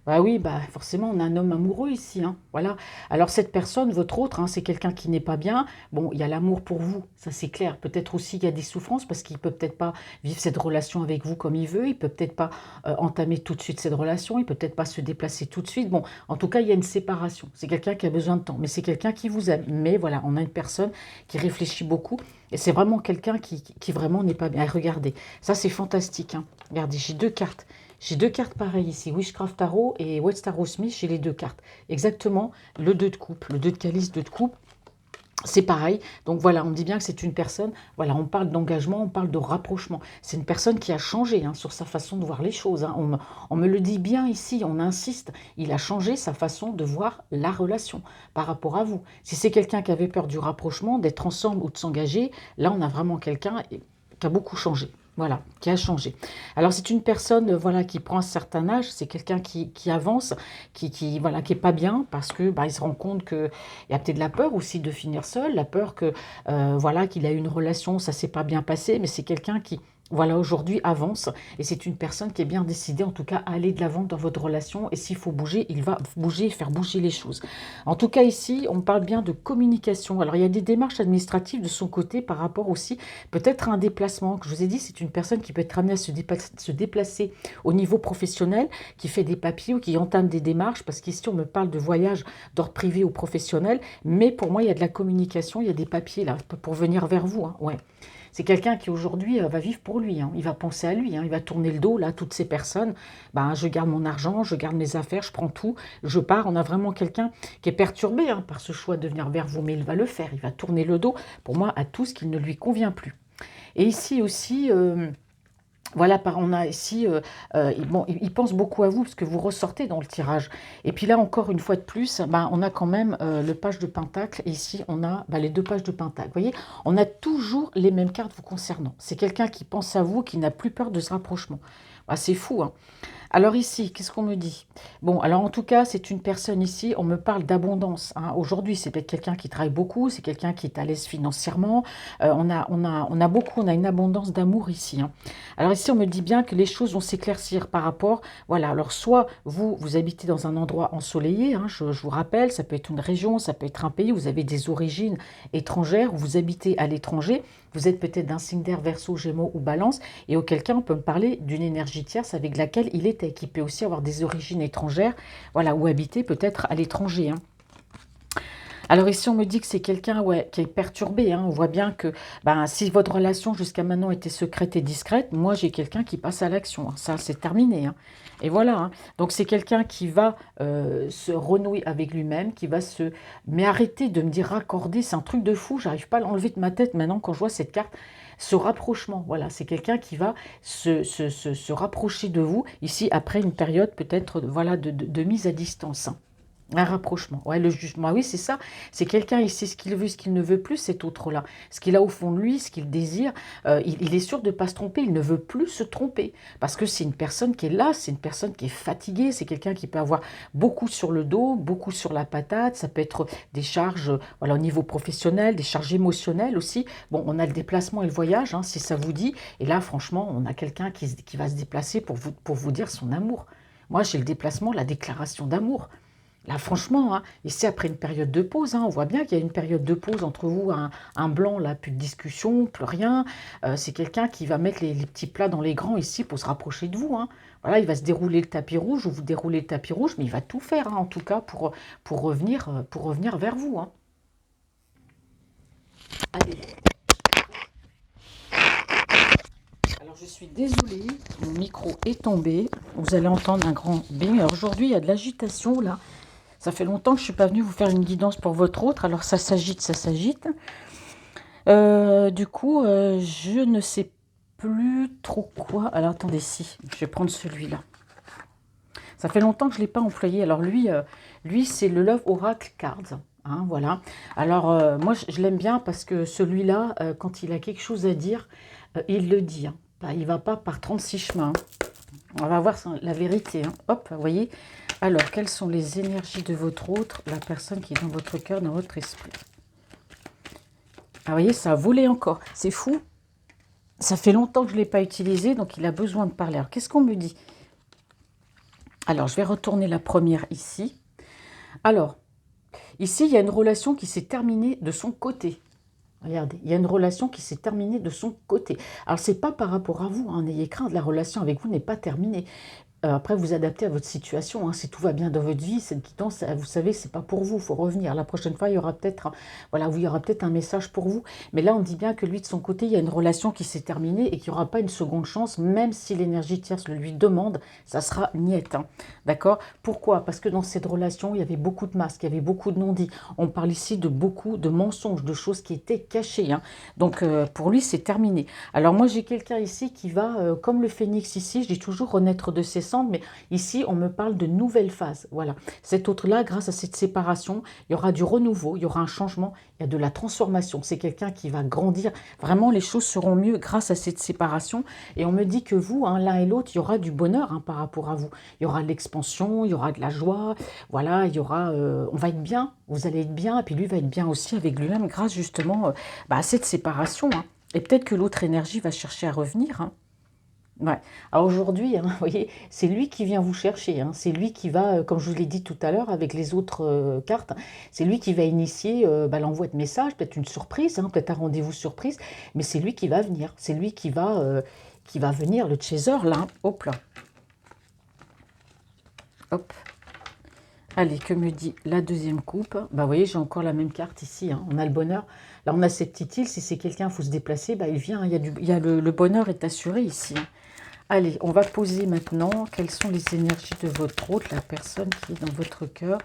Oui, forcément, on a un homme amoureux ici, hein, voilà. Alors cette personne, votre autre, hein, c'est quelqu'un qui n'est pas bien. Bon, il y a l'amour pour vous, ça c'est clair. Peut-être aussi qu'il y a des souffrances parce qu'il peut peut-être pas vivre cette relation avec vous comme il veut. Il peut peut-être pas entamer tout de suite cette relation. Il peut peut-être pas se déplacer tout de suite. Bon, en tout cas, il y a une séparation. C'est quelqu'un qui a besoin de temps, mais c'est quelqu'un qui vous aime. Mais voilà, on a une personne qui réfléchit beaucoup. Et c'est vraiment quelqu'un qui vraiment n'est pas bien. Et regardez, ça c'est fantastique, hein. Regardez, j'ai deux cartes. J'ai deux cartes pareilles ici, Witchcraft Tarot et White Tarot Smith, j'ai les deux cartes. Exactement, le 2 de coupe, le 2 de calice, 2 de coupe, c'est pareil. Donc voilà, on dit bien que c'est une personne, voilà, on parle d'engagement, on parle de rapprochement. C'est une personne qui a changé, hein, sur sa façon de voir les choses, hein. On me le dit bien ici, on insiste, il a changé sa façon de voir la relation par rapport à vous. Si c'est quelqu'un qui avait peur du rapprochement, d'être ensemble ou de s'engager, là on a vraiment quelqu'un qui a beaucoup changé. Voilà, qui a changé. Alors c'est une personne, voilà, qui prend un certain âge, c'est quelqu'un qui avance, voilà, qui est pas bien parce que il se rend compte que il y a peut-être la peur aussi de finir seul, la peur que voilà, qu'il a eu une relation, ça s'est pas bien passé, mais c'est quelqu'un qui voilà, aujourd'hui avance et c'est une personne qui est bien décidée en tout cas à aller de l'avant dans votre relation et s'il faut bouger, il va bouger, faire bouger les choses. En tout cas ici, on parle bien de communication. Alors il y a des démarches administratives de son côté par rapport aussi peut-être à un déplacement. Que je vous ai dit, c'est une personne qui peut être amenée à se déplacer au niveau professionnel, qui fait des papiers ou qui entame des démarches parce qu'ici on me parle de voyage d'ordre privé ou professionnel, mais pour moi il y a de la communication, il y a des papiers là pour venir vers vous, hein, ouais. C'est quelqu'un qui aujourd'hui va vivre pour lui, hein. Il va penser à lui, hein. Il va tourner le dos là, à toutes ces personnes. Je garde mon argent, je garde mes affaires, je prends tout, je pars. On a vraiment quelqu'un qui est perturbé, hein, par ce choix de venir vers vous, mais il va le faire. Il va tourner le dos, pour moi, à tout ce qui ne lui convient plus. Et ici aussi, Voilà, on a ici, bon, il pense beaucoup à vous parce que vous ressortez dans le tirage. Et puis là, encore une fois de plus, ben, on a quand même le page de Pentacle. Et ici, on a ben, les deux pages de Pentacle. Vous voyez, on a toujours les mêmes cartes vous concernant. C'est quelqu'un qui pense à vous, qui n'a plus peur de ce rapprochement. Ben, c'est fou, hein. Alors ici, qu'est-ce qu'on me dit? Bon, alors en tout cas, c'est une personne ici, on me parle d'abondance, hein. Aujourd'hui, c'est peut-être quelqu'un qui travaille beaucoup, c'est quelqu'un qui est à l'aise financièrement. On a une abondance d'amour ici, hein. Alors ici, on me dit bien que les choses vont s'éclaircir par rapport, voilà, alors soit vous habitez dans un endroit ensoleillé, hein, je vous rappelle, ça peut être une région, ça peut être un pays, vous avez des origines étrangères, ou vous habitez à l'étranger, vous êtes peut-être d'un signe d'air, Verseau, Gémeaux ou Balance, et auquel cas on peut me parler d'une énergie tierce avec laquelle il était, qui peut aussi avoir des origines étrangères, voilà, ou habiter peut-être à l'étranger, hein. Alors ici, on me dit que c'est quelqu'un, ouais, qui est perturbé, hein. On voit bien que ben, si votre relation jusqu'à maintenant était secrète et discrète, moi j'ai quelqu'un qui passe à l'action, hein. Ça, c'est terminé, hein. Et voilà, hein. Donc c'est quelqu'un qui va se renouer avec lui-même, qui va se... Mais arrêtez de me dire raccorder, c'est un truc de fou, j'arrive pas à l'enlever de ma tête maintenant quand je vois cette carte. Ce rapprochement, voilà, c'est quelqu'un qui va se rapprocher de vous, ici, après une période peut-être voilà, de mise à distance, hein. Un rapprochement, ouais, le jugement, ah oui, c'est ça. C'est quelqu'un, il sait ce qu'il veut, ce qu'il ne veut plus, cet autre-là. Ce qu'il a au fond de lui, ce qu'il désire, il est sûr de ne pas se tromper, il ne veut plus se tromper. Parce que c'est une personne qui est là, c'est une personne qui est fatiguée, c'est quelqu'un qui peut avoir beaucoup sur le dos, beaucoup sur la patate, ça peut être des charges voilà, au niveau professionnel, des charges émotionnelles aussi. Bon, on a le déplacement et le voyage, hein, si ça vous dit. Et là, franchement, on a quelqu'un qui va se déplacer pour vous dire son amour. Moi, j'ai le déplacement, la déclaration d'amour. Là, franchement, hein, ici, après une période de pause, hein, on voit bien qu'il y a une période de pause entre vous, un blanc, là, plus de discussion, plus rien. C'est quelqu'un qui va mettre les petits plats dans les grands ici pour se rapprocher de vous, hein. Voilà, il va se dérouler le tapis rouge, ou vous déroulez le tapis rouge, mais il va tout faire, hein, en tout cas, pour revenir vers vous, hein. Allez. Alors, je suis désolée, mon micro est tombé. Vous allez entendre un grand bing. Alors, aujourd'hui, il y a de l'agitation, là. Ça fait longtemps que je ne suis pas venue vous faire une guidance pour votre autre. Alors ça s'agite, ça s'agite. Du coup, je ne sais plus trop quoi. Alors attendez, si, je vais prendre celui-là. Ça fait longtemps que je ne l'ai pas employé. Alors lui c'est le Love Oracle Cards, hein, voilà. Alors moi, je l'aime bien parce que celui-là, quand il a quelque chose à dire, il le dit, hein. Il ne va pas par 36 chemins, hein. On va voir la vérité, hein. Hop, vous voyez. Alors, quelles sont les énergies de votre autre, la personne qui est dans votre cœur, dans votre esprit? Ah, vous voyez, ça a volé encore. C'est fou. Ça fait longtemps que je ne l'ai pas utilisé, donc il a besoin de parler. Alors, qu'est-ce qu'on me dit? Alors, je vais retourner la première ici. Alors, ici, il y a une relation qui s'est terminée de son côté. Regardez, il y a une relation qui s'est terminée de son côté. Alors, ce n'est pas par rapport à vous, hein, n'ayez crainte, la relation avec vous n'est pas terminée. Après, vous adaptez à votre situation, hein. Si tout va bien dans votre vie, cette guidance, vous savez, c'est pas pour vous, il faut revenir. La prochaine fois, il y aura peut-être voilà, il y aura peut-être un message pour vous. Mais là, on dit bien que lui, de son côté, il y a une relation qui s'est terminée et qu'il n'y aura pas une seconde chance, même si l'énergie tierce le lui demande, ça sera niette, hein. D'accord? Pourquoi? Parce que dans cette relation, il y avait beaucoup de masques, il y avait beaucoup de non-dits. On parle ici de beaucoup de mensonges, de choses qui étaient cachées, hein. Donc, pour lui, c'est terminé. Alors, moi, j'ai quelqu'un ici qui va, comme le phénix ici, je dis toujours renaître de ses cendres, mais ici, on me parle de nouvelle phase. Voilà. Cet autre-là, grâce à cette séparation, il y aura du renouveau, il y aura un changement, il y a de la transformation. C'est quelqu'un qui va grandir. Vraiment, les choses seront mieux grâce à cette séparation. Et on me dit que vous, hein, l'un et l'autre, il y aura du bonheur, hein, par rapport à vous. Il y aura de l'expansion, il y aura de la joie. Voilà, il y aura, on va être bien, vous allez être bien, et puis lui va être bien aussi avec lui-même grâce justement à cette séparation, hein. Et peut-être que l'autre énergie va chercher à revenir, hein. Ouais. Alors aujourd'hui, hein, vous voyez, c'est lui qui vient vous chercher, hein. C'est lui qui va, comme je vous l'ai dit tout à l'heure avec les autres cartes, c'est lui qui va initier l'envoi de messages, peut-être une surprise, hein, peut-être un rendez-vous surprise, mais c'est lui qui va venir. C'est lui qui va venir, le chaser, là, hein. Hop là. Hop. Allez, que me dit la deuxième coupe? Bah, vous voyez, j'ai encore la même carte ici, hein. On a le bonheur. Là, on a cette petite île. Si c'est quelqu'un, il faut se déplacer, bah, il vient, hein. Il y a le bonheur est assuré ici, hein. Allez, on va poser maintenant quelles sont les énergies de votre autre, la personne qui est dans votre cœur.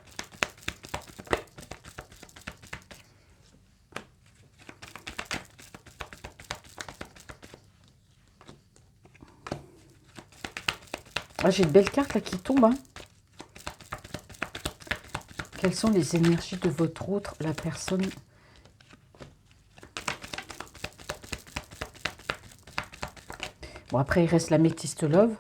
Ah, j'ai de belles cartes là qui tombent, hein. Quelles sont les énergies de votre autre, la personne? Bon, après, il reste la métiste love.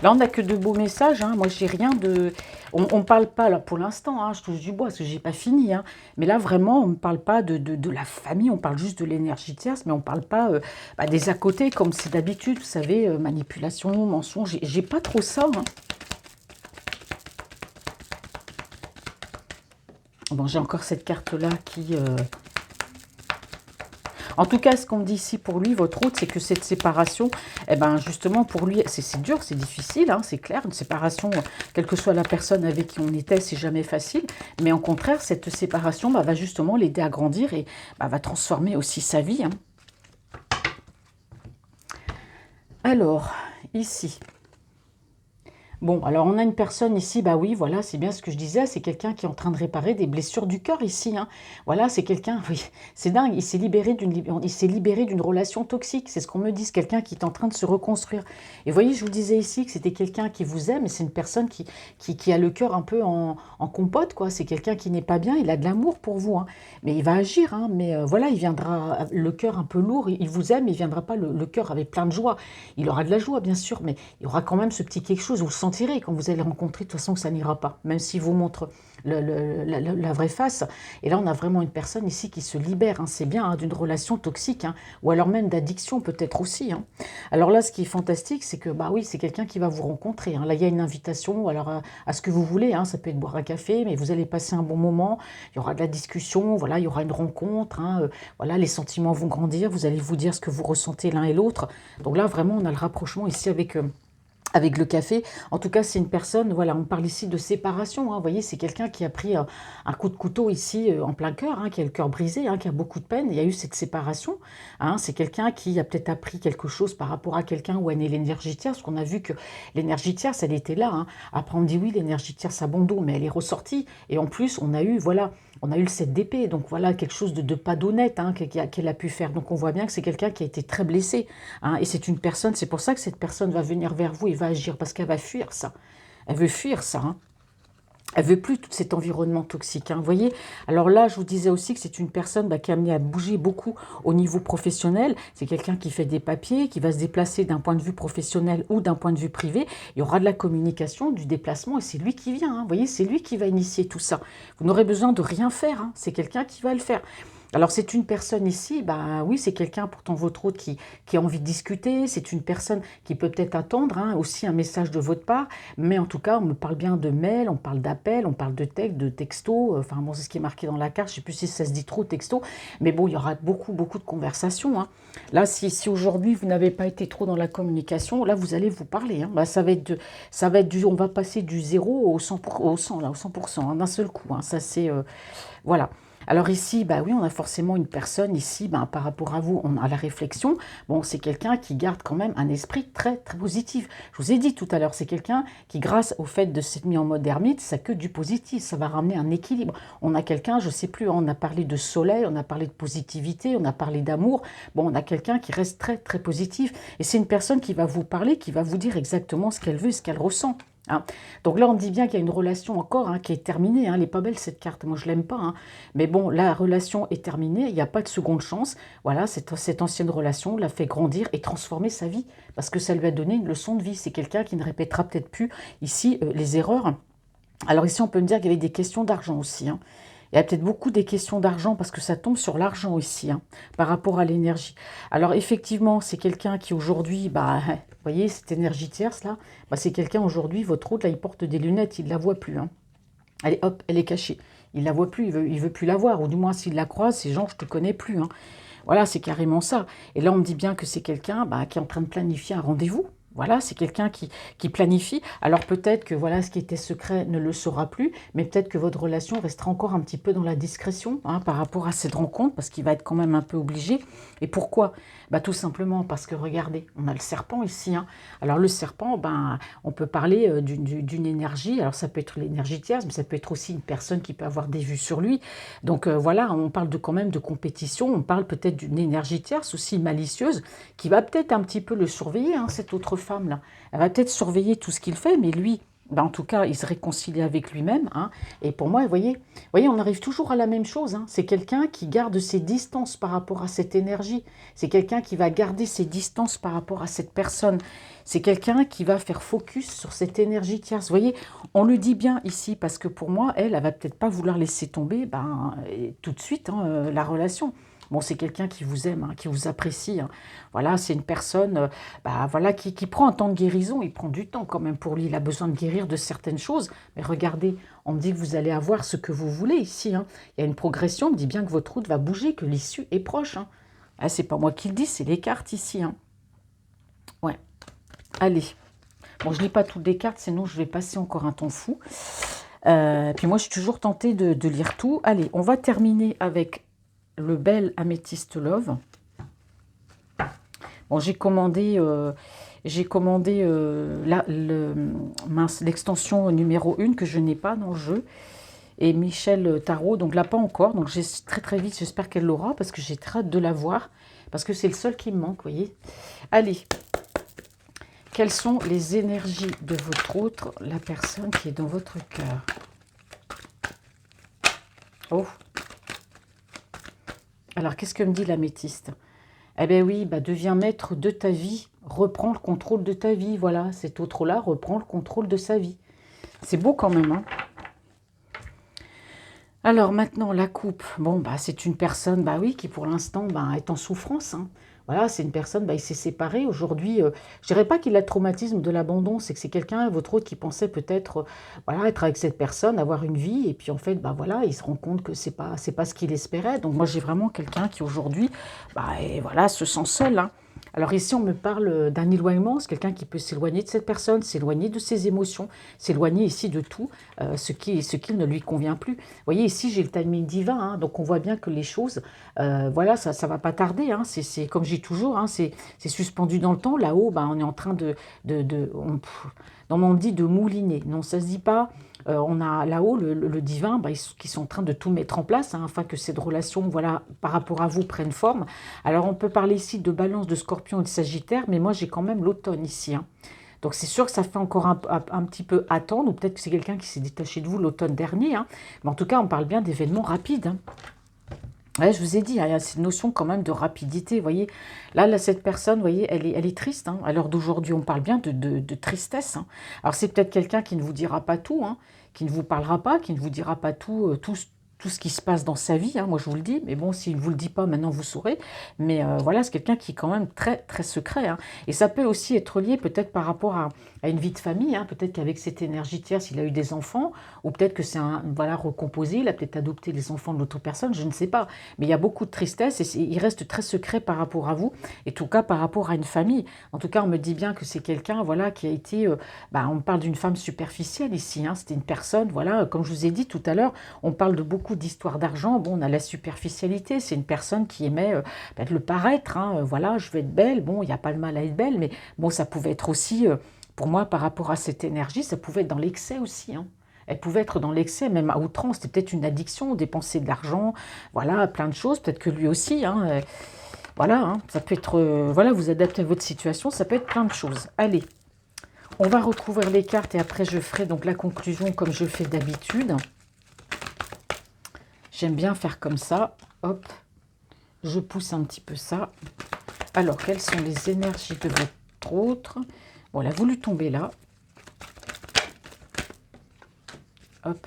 Là, on n'a que de beaux messages, hein. Moi, j'ai rien de... On ne parle pas, alors pour l'instant, hein, je touche du bois parce que j'ai pas fini, hein. Mais là, vraiment, on ne parle pas de la famille, on parle juste de l'énergie tierce, mais on ne parle pas des à côté, comme c'est d'habitude, vous savez, manipulation, mensonge. J'ai pas trop ça, hein. Bon, j'ai encore cette carte-là qui... En tout cas, ce qu'on dit ici pour lui, votre autre, c'est que cette séparation, eh ben justement pour lui, c'est dur, c'est difficile, hein, c'est clair. Une séparation, quelle que soit la personne avec qui on était, c'est jamais facile. Mais au contraire, cette séparation va justement l'aider à grandir et va transformer aussi sa vie, hein. Alors, ici... Bon, alors on a une personne ici, bah oui, voilà, c'est bien ce que je disais, c'est quelqu'un qui est en train de réparer des blessures du cœur ici, hein. Voilà, c'est quelqu'un, oui, c'est dingue, il s'est libéré d'une relation toxique, c'est ce qu'on me dit, c'est quelqu'un qui est en train de se reconstruire. Et vous voyez, je vous disais ici que c'était quelqu'un qui vous aime, et c'est une personne qui a le cœur un peu en compote, quoi. C'est quelqu'un qui n'est pas bien, il a de l'amour pour vous, hein. Mais il va agir, hein, mais voilà, il viendra le cœur un peu lourd, il vous aime, il viendra pas le cœur avec plein de joie. Il aura de la joie, bien sûr, mais il y aura quand même ce petit quelque chose, vous le sentirez quand vous allez rencontrer, de toute façon, que ça n'ira pas, même s'il vous montre la vraie face. Et là, on a vraiment une personne ici qui se libère, hein, c'est bien, hein, d'une relation toxique, hein, ou alors même d'addiction peut-être aussi, hein. Alors là, ce qui est fantastique, c'est que, bah oui, c'est quelqu'un qui va vous rencontrer, hein. Là, il y a une invitation, alors à ce que vous voulez, hein, ça peut être boire un café, mais vous allez passer un bon moment, il y aura de la discussion, voilà, il y aura une rencontre, hein, voilà, les sentiments vont grandir, vous allez vous dire ce que vous ressentez l'un et l'autre. Donc là, vraiment, on a le rapprochement ici avec le café. En tout cas, c'est une personne, voilà, on parle ici de séparation, hein. Vous voyez, c'est quelqu'un qui a pris un coup de couteau ici en plein cœur, hein, qui a le cœur brisé, hein, qui a beaucoup de peine. Il y a eu cette séparation, hein. C'est quelqu'un qui a peut-être appris quelque chose par rapport à quelqu'un où est née l'énergie tierce, parce qu'on a vu que l'énergie tierce, elle était là, hein. Après, on dit oui, l'énergie tierce a bon dos, mais elle est ressortie. Et en plus, on a eu, voilà, on a eu le 7 d'épée, donc voilà, quelque chose de pas d'honnête, hein, qu'elle a pu faire. Donc on voit bien que c'est quelqu'un qui a été très blessé, hein, et c'est une personne, c'est pour ça que cette personne va venir vers vous et va agir, parce qu'elle va fuir ça. Elle veut fuir ça, hein. Elle veut plus tout cet environnement toxique, hein, vous voyez. Alors là, je vous disais aussi que c'est une personne qui est amenée à bouger beaucoup au niveau professionnel. C'est quelqu'un qui fait des papiers, qui va se déplacer d'un point de vue professionnel ou d'un point de vue privé. Il y aura de la communication, du déplacement, et c'est lui qui vient, hein, vous voyez, c'est lui qui va initier tout ça. Vous n'aurez besoin de rien faire, hein, c'est quelqu'un qui va le faire. Alors c'est une personne ici, bah oui, c'est quelqu'un pourtant votre autre qui a envie de discuter, c'est une personne qui peut peut-être attendre, hein, aussi un message de votre part, mais en tout cas on me parle bien de mail, on parle d'appel, on parle de texte, de texto, enfin bon c'est ce qui est marqué dans la carte, je ne sais plus si ça se dit trop texto, mais bon il y aura beaucoup de conversations, hein. Là si aujourd'hui vous n'avez pas été trop dans la communication, là vous allez vous parler, hein. Bah, ça va être du, on va passer du 0 au 100, au 100 là, au 100%, hein, d'un seul coup, hein. Ça c'est, voilà. Alors ici, bah oui, on a forcément une personne ici, bah, par rapport à vous, on a la réflexion. Bon, c'est quelqu'un qui garde quand même un esprit très, très positif. Je vous ai dit tout à l'heure, c'est quelqu'un qui, grâce au fait de s'être mis en mode ermite, ça que du positif, ça va ramener un équilibre. On a quelqu'un, je sais plus, on a parlé de soleil, on a parlé de positivité, on a parlé d'amour. Bon, on a quelqu'un qui reste très, très positif. Et c'est une personne qui va vous parler, qui va vous dire exactement ce qu'elle veut, ce qu'elle ressent, hein. Donc là, on dit bien qu'il y a une relation encore, hein, qui est terminée, hein. Elle n'est pas belle cette carte, moi je l'aime pas, hein. Mais bon, la relation est terminée, il n'y a pas de seconde chance. Voilà, cette ancienne relation l'a fait grandir et transformer sa vie, parce que ça lui a donné une leçon de vie. C'est quelqu'un qui ne répétera peut-être plus ici les erreurs. Alors ici, on peut me dire qu'il y avait des questions d'argent aussi, hein. Il y a peut-être beaucoup des questions d'argent parce que ça tombe sur l'argent ici, hein, par rapport à l'énergie. Alors effectivement, c'est quelqu'un qui aujourd'hui, bah, vous voyez, cette énergie tierce là, bah, c'est quelqu'un aujourd'hui, votre autre là, il porte des lunettes, il ne la voit plus, hein. Allez, hop, elle est cachée. Il ne la voit plus, il veut plus la voir, ou du moins s'il la croise, c'est genre, je te connais plus, hein. Voilà, c'est carrément ça. Et là, on me dit bien que c'est quelqu'un qui est en train de planifier un rendez-vous. Voilà, c'est quelqu'un qui planifie. Alors peut-être que voilà, ce qui était secret ne le saura plus, mais peut-être que votre relation restera encore un petit peu dans la discrétion, hein, par rapport à cette rencontre, parce qu'il va être quand même un peu obligé. Et pourquoi? Bah, tout simplement parce que regardez, on a le serpent ici, hein. Alors le serpent, ben, on peut parler d'une énergie. Alors ça peut être l'énergie tierce, mais ça peut être aussi une personne qui peut avoir des vues sur lui. Donc voilà, on parle quand même de compétition. On parle peut-être d'une énergie tierce aussi malicieuse qui va peut-être un petit peu le surveiller, hein, cette autre femme, là. Elle va peut-être surveiller tout ce qu'il fait, mais lui, ben, en tout cas, il se réconcilie avec lui-même, hein. Et pour moi, vous voyez, on arrive toujours à la même chose, hein. C'est quelqu'un qui garde ses distances par rapport à cette énergie. C'est quelqu'un qui va garder ses distances par rapport à cette personne. C'est quelqu'un qui va faire focus sur cette énergie tierce. Vous voyez, on le dit bien ici, parce que pour moi, elle va peut-être pas vouloir laisser tomber ben, tout de suite hein, la relation. Bon, c'est quelqu'un qui vous aime, hein, qui vous apprécie, hein. Voilà, c'est une personne bah, voilà, qui prend un temps de guérison. Il prend du temps quand même pour lui. Il a besoin de guérir de certaines choses. Mais regardez, on me dit que vous allez avoir ce que vous voulez ici, hein. Il y a une progression. On me dit bien que votre route va bouger, que l'issue est proche, hein. Ah, c'est pas moi qui le dis, c'est les cartes ici, hein. Ouais, allez. Bon, je ne lis pas toutes les cartes, sinon je vais passer encore un temps fou. Puis moi, je suis toujours tentée de lire tout. Allez, on va terminer avec le bel Améthyste Love. Bon, j'ai commandé l'extension numéro 1 que je n'ai pas dans le jeu. Et Michel Tarot, donc là pas encore. Donc très très vite, j'espère qu'elle l'aura parce que j'ai très hâte de la voir. Parce que c'est le seul qui me manque, vous voyez. Allez, quelles sont les énergies de votre autre, la personne qui est dans votre cœur? Oh. Alors, qu'est-ce que me dit l'améthyste? Eh bien oui, bah, deviens maître de ta vie, reprends le contrôle de ta vie. Voilà, cet autre-là reprend le contrôle de sa vie. C'est beau quand même, hein. Alors maintenant, la coupe. Bon, bah, c'est une personne, bah oui, qui pour l'instant bah, est en souffrance, hein. Voilà, c'est une personne, bah, il s'est séparé. Aujourd'hui, je dirais pas qu'il a le traumatisme de l'abandon, c'est que c'est quelqu'un, votre autre, qui pensait peut-être voilà, être avec cette personne, avoir une vie, et puis en fait, bah, voilà, il se rend compte que c'est pas ce qu'il espérait. Donc moi, j'ai vraiment quelqu'un qui aujourd'hui, bah, et voilà, se sent seul, hein. Alors ici, on me parle d'un éloignement, c'est quelqu'un qui peut s'éloigner de cette personne, s'éloigner de ses émotions, s'éloigner ici de tout, ce qui ne lui convient plus. Vous voyez, ici, j'ai le timing divin, hein, donc on voit bien que les choses, voilà, ça ne va pas tarder, hein, c'est comme je dis toujours, hein, c'est suspendu dans le temps. Là-haut, ben, on est en train on dit de mouliner. Non, ça ne se dit pas. On a là-haut le divin qui sont en train de tout mettre en place, hein, afin que cette relation, voilà, par rapport à vous, prenne forme. Alors, on peut parler ici de Balance, de Scorpion et de Sagittaire, mais moi, j'ai quand même l'automne ici, hein. Donc, c'est sûr que ça fait encore un petit peu attendre, ou peut-être que c'est quelqu'un qui s'est détaché de vous l'automne dernier, hein. Mais en tout cas, on parle bien d'événements rapides, hein. Ouais, je vous ai dit, hein, il y a cette notion quand même de rapidité, vous voyez. Là, cette personne, vous voyez, elle est triste, hein. À l'heure d'aujourd'hui, on parle bien de tristesse, hein. Alors, c'est peut-être quelqu'un qui ne vous dira pas tout, hein, qui ne vous parlera pas, qui ne vous dira pas tout ce qui se passe dans sa vie, hein, moi je vous le dis, mais bon, s'il ne vous le dit pas, maintenant vous saurez. Mais voilà, c'est quelqu'un qui est quand même très, très secret, hein. Et ça peut aussi être lié peut-être par rapport à une vie de famille, hein. Peut-être qu'avec cette énergie tierce, il a eu des enfants, ou peut-être que c'est un, voilà, recomposé, il a peut-être adopté les enfants de l'autre personne, je ne sais pas. Mais il y a beaucoup de tristesse et il reste très secret par rapport à vous, et en tout cas par rapport à une famille. En tout cas, on me dit bien que c'est quelqu'un, voilà, qui a été, on parle d'une femme superficielle ici, hein. C'était une personne, voilà, comme je vous ai dit tout à l'heure, on parle de beaucoup d'histoires d'argent. Bon, on a la superficialité, c'est une personne qui aimait le paraître, hein, voilà, je veux être belle, bon, il n'y a pas le mal à être belle, mais bon, ça pouvait être aussi, pour moi, par rapport à cette énergie, ça pouvait être dans l'excès aussi, hein. Elle pouvait être dans l'excès, même à outrance. C'était peut-être une addiction, dépenser de l'argent, voilà, plein de choses. Peut-être que lui aussi, hein, voilà, hein, ça peut être, voilà, vous adaptez à votre situation, ça peut être plein de choses. Allez, on va recouvrir les cartes et après je ferai donc la conclusion comme je fais d'habitude. J'aime bien faire comme ça. Hop, je pousse un petit peu ça. Alors, quelles sont les énergies de votre autre? Bon, elle a voulu tomber là. Hop.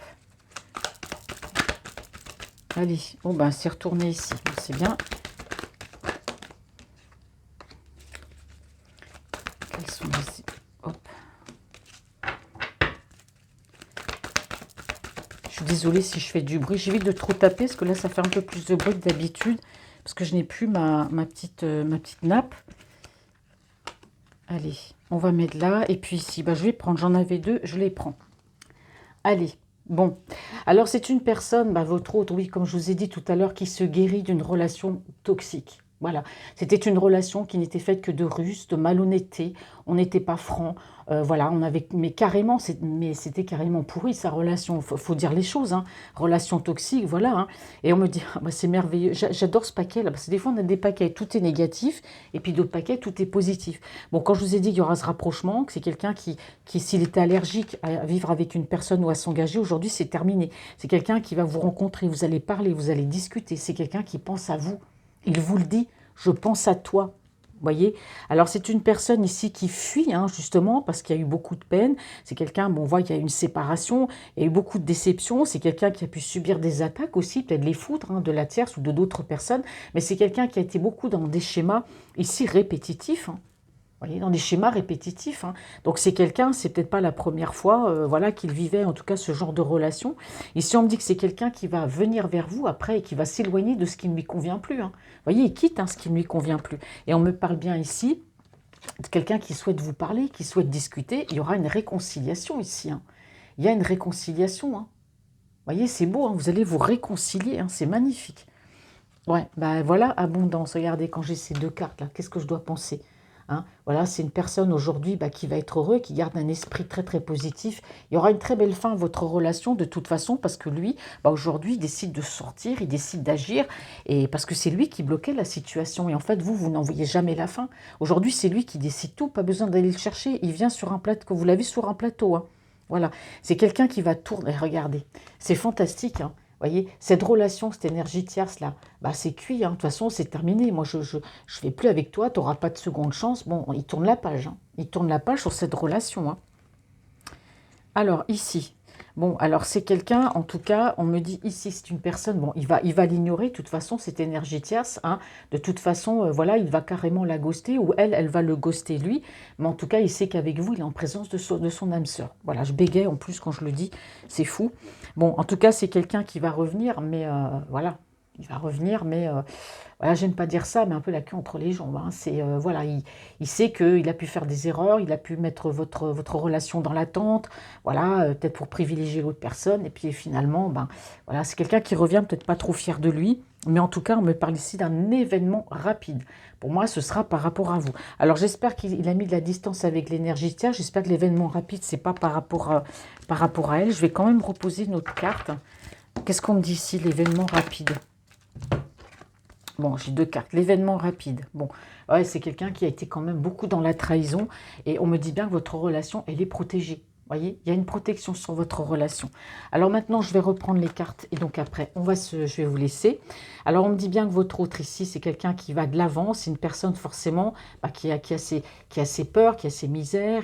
Allez, bon ben, c'est retourné ici. C'est bien. Quelles sont les... Hop. Je suis désolée si je fais du bruit. J'évite de trop taper parce que là, ça fait un peu plus de bruit que d'habitude. Parce que je n'ai plus ma petite nappe. Allez, on va mettre là. Et puis ici, je vais prendre. J'en avais deux, je les prends. Allez, bon. Alors, c'est une personne, votre autre, oui, comme je vous ai dit tout à l'heure, qui se guérit d'une relation toxique. Voilà, c'était une relation qui n'était faite que de ruse, de malhonnêteté, on n'était pas franc, voilà, on avait mais carrément, mais c'était carrément pourri sa relation, faut dire les choses, hein. Relation toxique, voilà, hein. Et on me dit: «Ah bah, c'est merveilleux». J'adore ce paquet-là, parce que des fois on a des paquets, tout est négatif et puis d'autres paquets, tout est positif. Bon, quand je vous ai dit qu'il y aura ce rapprochement, que c'est quelqu'un qui s'il était allergique à vivre avec une personne ou à s'engager, aujourd'hui c'est terminé. C'est quelqu'un qui va vous rencontrer, vous allez parler, vous allez discuter, c'est quelqu'un qui pense à vous. Il vous le dit: «Je pense à toi». Vous voyez? Alors c'est une personne ici qui fuit, hein, justement, parce qu'il y a eu beaucoup de peine. C'est quelqu'un, bon, on voit qu'il y a eu une séparation, il y a eu beaucoup de déceptions. C'est quelqu'un qui a pu subir des attaques aussi, peut-être les foudres, hein, de la tierce ou de d'autres personnes. Mais c'est quelqu'un qui a été beaucoup dans des schémas ici répétitifs, hein. Vous voyez, dans des schémas répétitifs, hein. Donc c'est quelqu'un, c'est peut-être pas la première fois, voilà, qu'il vivait en tout cas ce genre de relation. Ici, on me dit que c'est quelqu'un qui va venir vers vous après et qui va s'éloigner de ce qui ne lui convient plus, hein. Vous voyez, il quitte, hein, ce qui ne lui convient plus. Et on me parle bien ici de quelqu'un qui souhaite vous parler, qui souhaite discuter. Il y aura une réconciliation ici, hein. Il y a une réconciliation, hein. Vous voyez, c'est beau, hein, vous allez vous réconcilier, hein, c'est magnifique. Ouais, bah voilà, abondance. Regardez, quand j'ai ces deux cartes là, qu'est-ce que je dois penser? Hein, voilà, c'est une personne aujourd'hui bah, qui va être heureux, qui garde un esprit très très positif. Il y aura une très belle fin à votre relation de toute façon parce que lui, bah, aujourd'hui, il décide de sortir, il décide d'agir et parce que c'est lui qui bloquait la situation. Et en fait, vous n'en voyez jamais la fin. Aujourd'hui, c'est lui qui décide tout, pas besoin d'aller le chercher. Il vient sur un plateau, que vous l'avez sur un plateau, hein. Voilà, c'est quelqu'un qui va tourner. Regardez, c'est fantastique, hein. Voyez, cette relation, cette énergie tierce là, bah c'est cuit, hein. De toute façon, c'est terminé. Moi, je fais plus avec toi, tu n'auras pas de seconde chance. Bon, il tourne la page, hein. Il tourne la page sur cette relation, hein. Alors, ici, bon, alors c'est quelqu'un, en tout cas, on me dit ici, c'est une personne, bon, il va l'ignorer, de toute façon, cette énergie tierce, hein. De toute façon, voilà, il va carrément la ghoster, ou elle va le ghoster lui, mais en tout cas, il sait qu'avec vous, il est en présence de son âme sœur. Voilà, je bégaye en plus quand je le dis, c'est fou. Bon, en tout cas, c'est quelqu'un qui va revenir, mais voilà, il va revenir, mais voilà, j'aime pas dire ça, mais un peu la queue entre les jambes, hein. C'est, voilà, il sait qu'il a pu faire des erreurs, il a pu mettre votre relation dans l'attente, voilà, peut-être pour privilégier l'autre personne, et puis finalement, ben, voilà, c'est quelqu'un qui revient peut-être pas trop fier de lui, mais en tout cas, on me parle ici d'un événement rapide. Pour moi, ce sera par rapport à vous. Alors, j'espère qu'il a mis de la distance avec l'énergie tiers, j'espère que l'événement rapide, c'est pas par rapport à elle. Je vais quand même reposer une autre carte. Qu'est-ce qu'on me dit ici, l'événement rapide? Bon, j'ai deux cartes. L'événement rapide. Bon, ouais, c'est quelqu'un qui a été quand même beaucoup dans la trahison. Et on me dit bien que votre relation, elle est protégée. Vous voyez, il y a une protection sur votre relation. Alors maintenant, je vais reprendre les cartes. Et donc après, je vais vous laisser. Alors, on me dit bien que votre autre ici, c'est quelqu'un qui va de l'avant. C'est une personne forcément bah, qui a ses peurs, qui a ses misères,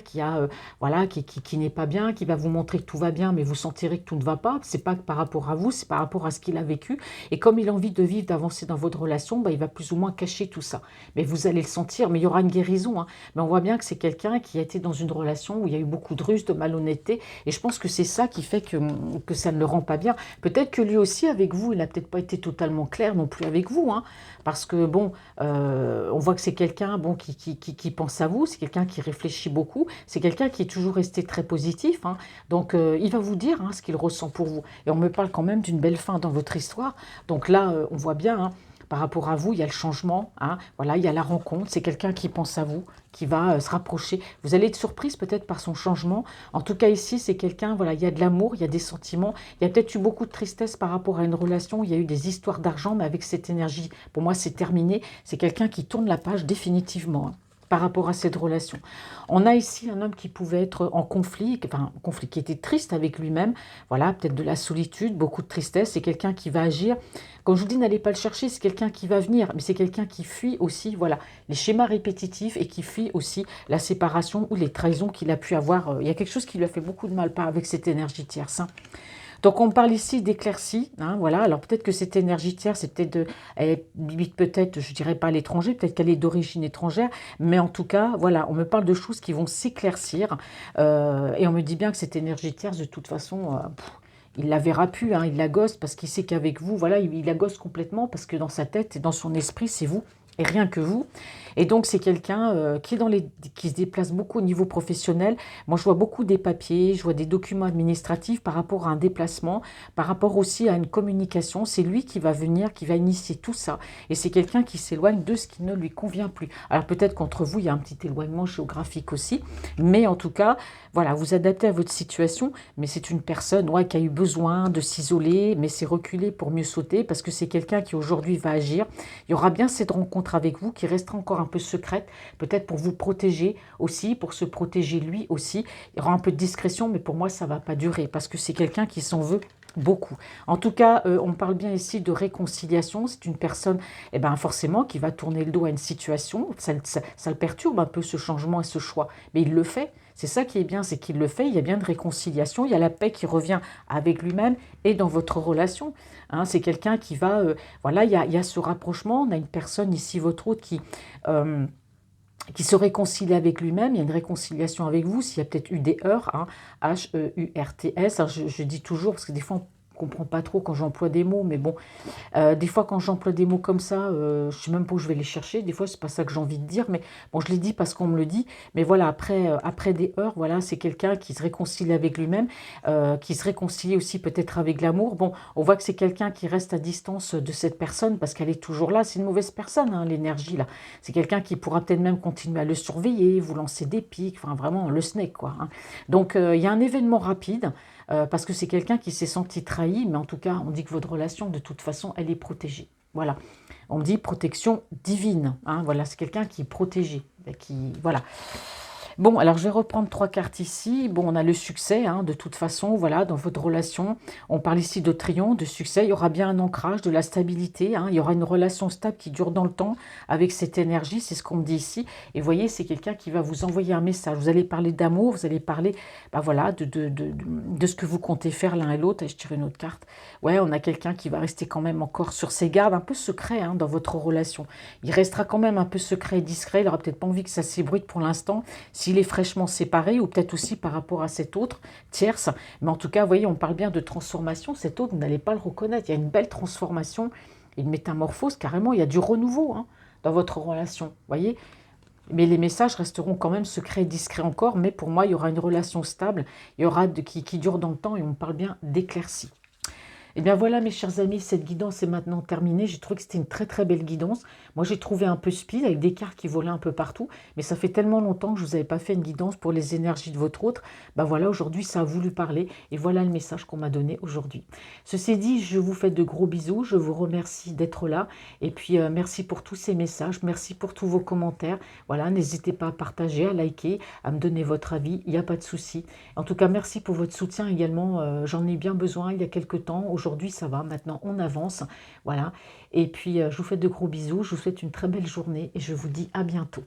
voilà, qui n'est pas bien, qui va vous montrer que tout va bien, mais vous sentirez que tout ne va pas. C'est pas que par rapport à vous, c'est par rapport à ce qu'il a vécu. Et comme il a envie de vivre, d'avancer dans votre relation, bah, il va plus ou moins cacher tout ça. Mais vous allez le sentir, mais il y aura une guérison, hein. Mais on voit bien que c'est quelqu'un qui a été dans une relation où il y a eu beaucoup de ruses, de malhonnêteté. Et je pense que c'est ça qui fait que ça ne le rend pas bien. Peut-être que lui aussi, avec vous, il n'a peut-être pas été totalement clair non plus avec vous, hein. Parce que, bon, on voit que c'est quelqu'un bon, qui pense à vous, c'est quelqu'un qui réfléchit beaucoup, c'est quelqu'un qui est toujours resté très positif, hein. Donc, il va vous dire hein, ce qu'il ressent pour vous. Et on me parle quand même d'une belle fin dans votre histoire. Donc là, on voit bien, hein, par rapport à vous, il y a le changement, hein, voilà, il y a la rencontre, c'est quelqu'un qui pense à vous, qui va se rapprocher. Vous allez être surprise peut-être par son changement. En tout cas ici, c'est quelqu'un, voilà, il y a de l'amour, il y a des sentiments, il y a peut-être eu beaucoup de tristesse par rapport à une relation, il y a eu des histoires d'argent, mais avec cette énergie, pour moi, c'est terminé. C'est quelqu'un qui tourne la page définitivement, hein, par rapport à cette relation. On a ici un homme qui pouvait être en conflit, enfin, en conflit, qui était triste avec lui-même, voilà, peut-être de la solitude, beaucoup de tristesse, c'est quelqu'un qui va agir. Quand je vous dis n'allez pas le chercher, c'est quelqu'un qui va venir, mais c'est quelqu'un qui fuit aussi, voilà, les schémas répétitifs et qui fuit aussi la séparation ou les trahisons qu'il a pu avoir. Il y a quelque chose qui lui a fait beaucoup de mal, pas avec cette énergie tierce, hein. Donc on parle ici d'éclaircie, hein, voilà. Alors peut-être que cette énergie tierce, c'est peut-être elle limite peut-être, je dirais pas à l'étranger, peut-être qu'elle est d'origine étrangère, mais en tout cas, voilà, on me parle de choses qui vont s'éclaircir, et on me dit bien que cette énergie tierce, de toute façon, il la verra plus, hein, il la gosse parce qu'il sait qu'avec vous, voilà, il la gosse complètement parce que dans sa tête et dans son esprit, c'est vous. et rien que vous. Et donc, c'est quelqu'un qui, qui se déplace beaucoup au niveau professionnel. Moi, je vois beaucoup des papiers, je vois des documents administratifs par rapport à un déplacement, par rapport aussi à une communication. C'est lui qui va venir, qui va initier tout ça. Et c'est quelqu'un qui s'éloigne de ce qui ne lui convient plus. Alors, peut-être qu'entre vous, il y a un petit éloignement géographique aussi. Mais en tout cas, voilà, vous adaptez à votre situation. Mais c'est une personne ouais, qui a eu besoin de s'isoler, mais c'est reculer pour mieux sauter parce que c'est quelqu'un qui aujourd'hui va agir. Il y aura bien cette rencontre avec vous qui restera encore un peu secrète, peut-être pour vous protéger aussi, pour se protéger lui aussi. Il y aura un peu de discrétion, mais pour moi, ça ne va pas durer parce que c'est quelqu'un qui s'en veut beaucoup. En tout cas, on parle bien ici de réconciliation. C'est une personne, eh ben, forcément, qui va tourner le dos à une situation. Ça le perturbe un peu ce changement et ce choix, mais il le fait. C'est ça qui est bien, c'est qu'il le fait. Il y a bien de réconciliation, il y a la paix qui revient avec lui-même et dans votre relation. Hein, c'est quelqu'un qui va, voilà, il y a ce rapprochement. On a une personne ici, votre autre, euh, qui se réconcilie avec lui-même. Il y a une réconciliation avec vous. S'il y a peut-être eu des heurts, hein, H-E-U-R-T-S. Alors, je dis toujours, parce que des fois, on ne comprend pas trop quand j'emploie des mots, mais bon, des fois, quand j'emploie des mots comme ça, je ne sais même pas où je vais les chercher. Des fois, c'est pas ça que j'ai envie de dire, mais bon, je les dis parce qu'on me le dit. Mais voilà, après des heures, voilà, c'est quelqu'un qui se réconcilie avec lui-même, qui se réconcilie aussi peut-être avec l'amour. Bon, on voit que c'est quelqu'un qui reste à distance de cette personne parce qu'elle est toujours là. C'est une mauvaise personne, hein, l'énergie là. C'est quelqu'un qui pourra peut-être même continuer à le surveiller, vous lancer des pics, enfin vraiment le snake quoi. Hein. Donc, il y a un événement rapide. Parce que c'est quelqu'un qui s'est senti trahi, mais en tout cas, on dit que votre relation, de toute façon, elle est protégée. Voilà. On dit protection divine. Hein, voilà, c'est quelqu'un qui est protégé. Voilà. Bon, alors je vais reprendre 3 cartes ici. Bon, on a le succès, hein, de toute façon, voilà, dans votre relation. On parle ici de triomphe, de succès. Il y aura bien un ancrage, de la stabilité. Hein, il y aura une relation stable qui dure dans le temps avec cette énergie. C'est ce qu'on me dit ici. Et vous voyez, c'est quelqu'un qui va vous envoyer un message. Vous allez parler d'amour, vous allez parler bah voilà, de ce que vous comptez faire l'un et l'autre. Et je tire une autre carte. Ouais, on a quelqu'un qui va rester quand même encore sur ses gardes, un peu secret hein, dans votre relation. Il restera quand même un peu secret et discret. Il n'aura peut-être pas envie que ça s'ébruite pour l'instant. S'il est fraîchement séparé, ou peut-être aussi par rapport à cette autre tierce. Mais en tout cas, vous voyez, on parle bien de transformation. Cet autre, vous n'allez pas le reconnaître. Il y a une belle transformation, une métamorphose, carrément. Il y a du renouveau hein, dans votre relation. Vous voyez. Mais les messages resteront quand même secrets et discrets encore. Mais pour moi, il y aura une relation stable. Il y aura qui dure dans le temps et on parle bien d'éclaircie. Et bien voilà mes chers amis, cette guidance est maintenant terminée. J'ai trouvé que c'était une très très belle guidance. Moi j'ai trouvé un peu speed avec des cartes qui volaient un peu partout. Mais ça fait tellement longtemps que je ne vous avais pas fait une guidance pour les énergies de votre autre. Ben voilà, aujourd'hui ça a voulu parler. Et voilà le message qu'on m'a donné aujourd'hui. Ceci dit, je vous fais de gros bisous. Je vous remercie d'être là. Et puis merci pour tous ces messages. Merci pour tous vos commentaires. Voilà, n'hésitez pas à partager, à liker, à me donner votre avis. Il n'y a pas de souci. En tout cas, merci pour votre soutien également. J'en ai bien besoin il y a quelques temps. Aujourd'hui, ça va. Maintenant, on avance. Voilà. Et puis, je vous fais de gros bisous. Je vous souhaite une très belle journée et je vous dis à bientôt.